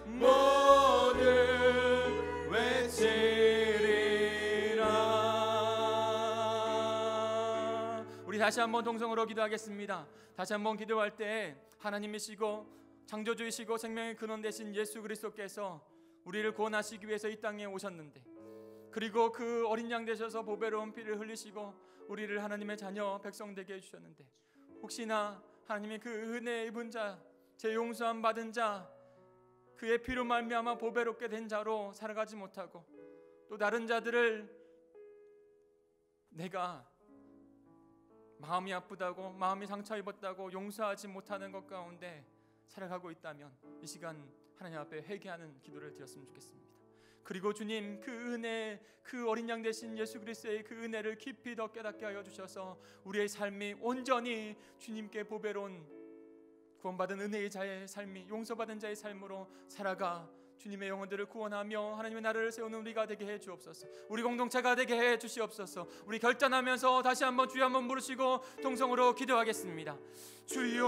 모두 외치리라. 우리 다시 한번 동성으로 기도하겠습니다. 다시 한번 기도할 때 하나님이시고 창조주이시고 생명의 근원 되신 예수 그리스도께서 우리를 구원하시기 위해서 이 땅에 오셨는데, 그리고 그 어린 양 되셔서 보배로운 피를 흘리시고 우리를 하나님의 자녀 백성 되게 해주셨는데, 혹시나 하나님의 그 은혜 입은 자, 제 용서함 받은 자, 그의 피로 말미암아 보배롭게 된 자로 살아가지 못하고 또 다른 자들을 내가 마음이 아프다고, 마음이 상처 입었다고 용서하지 못하는 것 가운데 살아가고 있다면 이 시간 하나님 앞에 회개하는 기도를 드렸으면 좋겠습니다. 그리고 주님, 그 은혜, 그 어린 양 되신 예수 그리스도의 그 은혜를 깊이 더 깨닫게 하여 주셔서 우리의 삶이 온전히 주님께 보배로운 구원받은 은혜의 자의 삶이, 용서받은 자의 삶으로 살아가 주님의 영혼들을 구원하며 하나님의 나라를 세우는 우리가 되게 해 주옵소서. 우리 공동체가 되게 해 주시옵소서. 우리 결단하면서 다시 한번 주여 한번 부르시고 동성으로 기도하겠습니다. 주여,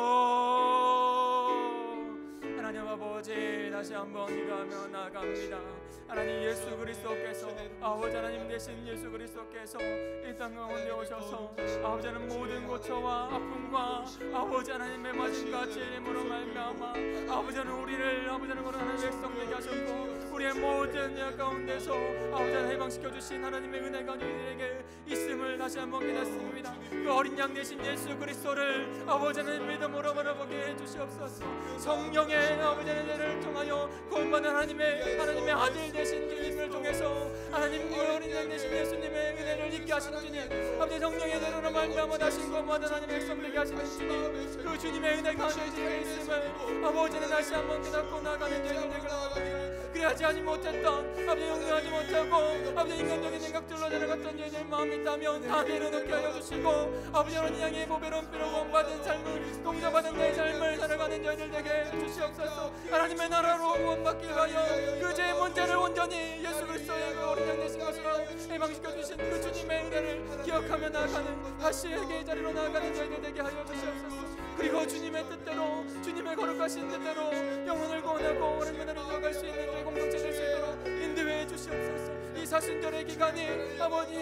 하나님 아버지, 다시 한번 기도하며 나아갑니다. 하나님 예수 그리스도께서, 아버지 하나님 되신 예수 그리스도께서 이 땅 가운데 오셔서 아버지 하나님 모든 고초와 아픔과 아버지 하나님의 마침과 재림으로 말미암아 아버지 하나님 우리를 아버지 하나님 백성 되게 하셨고, 우리의 모든 약 가운데서 아버지 하나님 해방시켜 주신 하나님의 은혜가 우리에게 있음을 다시 한번 깨닫습니다. 그 어린 양 되신 예수 그리스도를 아버지 하나님 믿음으로 바라보게 해 주시옵소서. 성령의 아버지 하나님을 통하여 구원받은 하나님의 아들 되신 주님을 통해서 하나님 그 어린 양 되신 예수님의 은혜를 잊게 하신 주님, 아버지 성령의 은혜로 말미암아 다시 구원받은 하나님 백성 되게 하시는 주님, 그 주님의 은혜가 우리에게 있음을 아버지는 다시 한번 깨닫고 나가는 저희들 되길 원합니다. 그래야지 하지 못했던 아버지 용서하지 못하고 아버지 인간적인 생각들로 내려갔던 저희들 마음이 있다면 다 내려놓게 하여 주시고, 아버지 어린 양의 보배로운 피로 구원받은 삶을, 용서받은 자의 삶을 살아가는 저희들 되게 주시옵소서. 하나님의 나라로 구원받기 위하여 그 죄의 문제를 온전히 예수 그리스도의 그 어린 양 되신 것으로 해방시켜 주신 그 주님의 은혜를 기억하며 나아가는 다시 회개의 자리로 나아가는 저희들 되게 하여 주시옵소서. 그리고 주님의 뜻대로, 주님의 거룩하신 뜻대로 영혼을 구원하고 오랜만에 이어갈 수 있는 저희 공동체 될 수 있도록 인도해 주시옵소서. 이 사순절의 기간이 아버지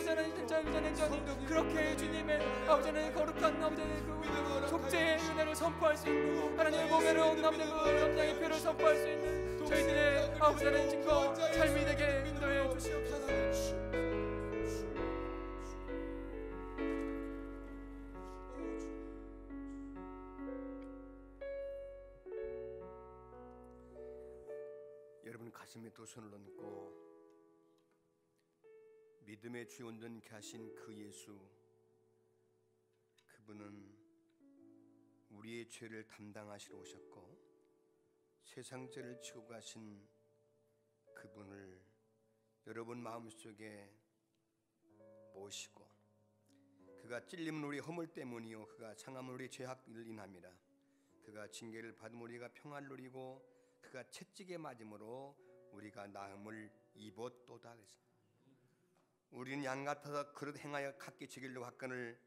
하나님 진짜 전행전이 그렇게 주님의 아버지 하나님 거룩한 아버지 그 속죄의 은혜를 선포할 수 있는, 하나님의 보배로운 아버지 그 염장의 표를 선포할 수 있는 저희들의 아버지 하나님 증거 삶이 되게 인도해 주시옵소서. 여러분 가슴에 두 손을 얹고 믿음의 주 온전케 하신 그 예수, 그분은 우리의 죄를 담당하시러 오셨고 세상 죄를 지고 가신 그분을 여러분 마음속에 모시고, 그가 찔림은 우리 허물 때문이요 그가 상함은 우리 죄악을 인함이라. 그가 징계를 받음 우리가 평안을 누리고 그가 채찍에 맞음으로 우리가 나음을 입었도다. 우리는 양 같아서 그릇 행하여 각기 지기려고 하거늘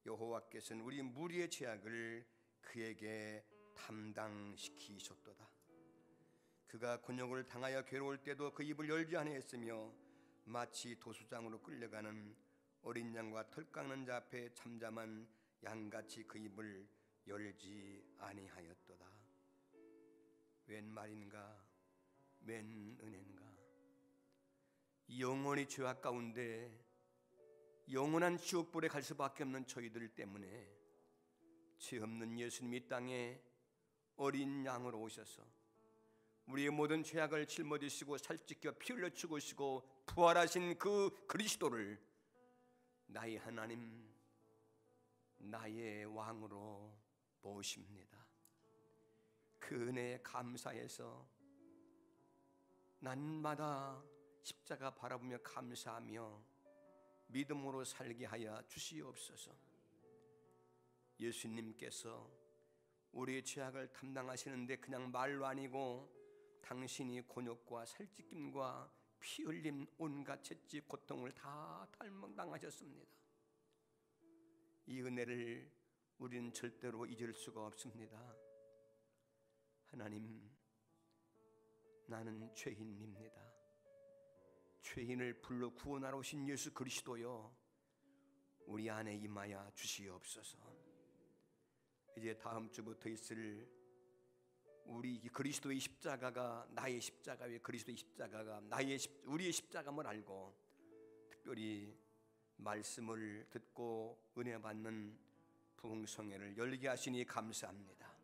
여호와께서는 우리 무리의 죄악을 그에게 담당시키셨도다. 그가 곤욕을 당하여 괴로울 때도 그 입을 열지 아니했으며 마치 도수장으로 끌려가는 어린 양과 털 깎는 자 앞에 잠잠한 양같이 그 입을 열지 아니하였도다. 웬 말인가, 웬 은혜인가. 영원히 죄악 가운데 영원한 지옥불에 갈 수밖에 없는 저희들 때문에 죄 없는 예수님이 땅에 어린 양으로 오셔서 우리의 모든 죄악을 짊어지시고 살찌켜 피 흘려 죽으시고 부활하신 그 그리스도를 나의 하나님, 나의 왕으로 모십니다. 그 은혜에 감사해서 날마다 십자가 바라보며 감사하며 믿음으로 살게 하여 주시옵소서. 예수님께서 우리의 죄악을 담당하시는데 그냥 말로 아니고 당신이 곤욕과 살찌김과 피 흘림 온갖 채찍 고통을 다 당하셨습니다. 이 은혜를 우리는 절대로 잊을 수가 없습니다. 하나님, 나는 죄인입니다. 죄인을 불러 구원하러 오신 예수 그리스도여, 우리 안에 임하여 주시옵소서. 이제 다음 주부터 있을 우리 그리스도의 십자가가 나의 십자가요, 그리스도의 십자가가 우리의 십자가임을 알고 특별히 말씀을 듣고 은혜 받는 부흥성회를 열게 하시니 감사합니다.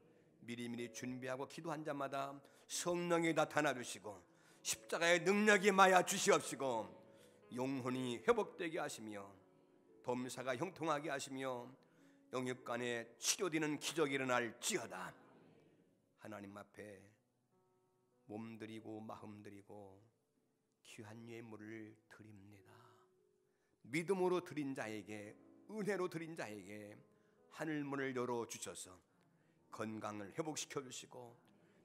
미리미리 준비하고 기도한 자마다 성령이 나타나 주시고 십자가의 능력이 임하여 주시옵시고 영혼이 회복되게 하시며 범사가 형통하게 하시며 영육간에 치료되는 기적이 일어날지어다. 하나님 앞에 몸드리고 마음드리고 귀한 예물을 드립니다. 믿음으로 드린 자에게, 은혜로 드린 자에게 하늘문을 열어주셔서 건강을 회복시켜 주시고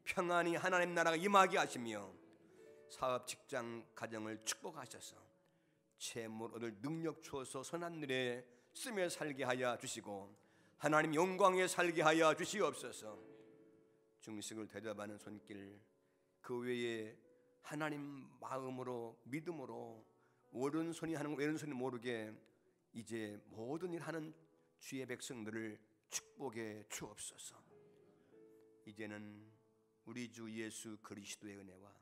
평안히 하나님 나라가 임하게 하시며 사업, 직장, 가정을 축복하셔서 재물 얻을 능력 주어서 선한 일에 쓰며 살게 하여 주시고 하나님 영광에 살게 하여 주시옵소서. 중식을 대접하는 손길, 그 외에 하나님 마음으로 믿음으로 오른손이 하는 거 왼손이 모르게 이제 모든 일 하는 주의 백성들을 축복해 주옵소서. 이제는 우리 주 예수 그리스도의 은혜와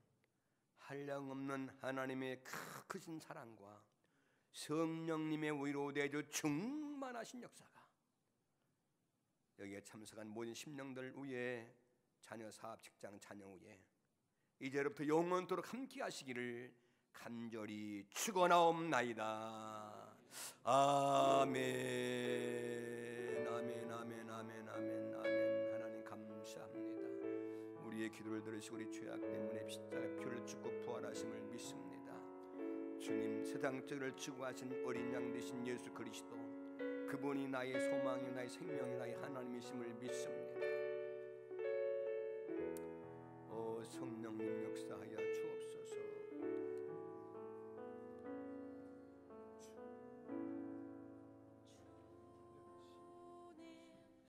한량없는 하나님의 크신 사랑과 성령님의 위로되어 충만하신 역사가 여기에 참석한 모든 심령들 위에 자녀 사업 직장 자녀 위에 이제로부터 영원토록 함께 하시기를 간절히 축원하옵나이다. 아멘. 아멘. 아멘. 아멘. 아멘. 아멘. 하나님 감사합니다. 우리의 기도를 들으시고 우리 죄악 때문에 십자가의 피를 죽고 부활하심을 믿습니다. 주님, 세상 죄를 지고 하신 어린 양 되신 예수 그리스도, 그분이 나의 소망이, 나의 생명이, 나의 하나님이심을 믿습니다. 성령님 역사하여 주옵소서.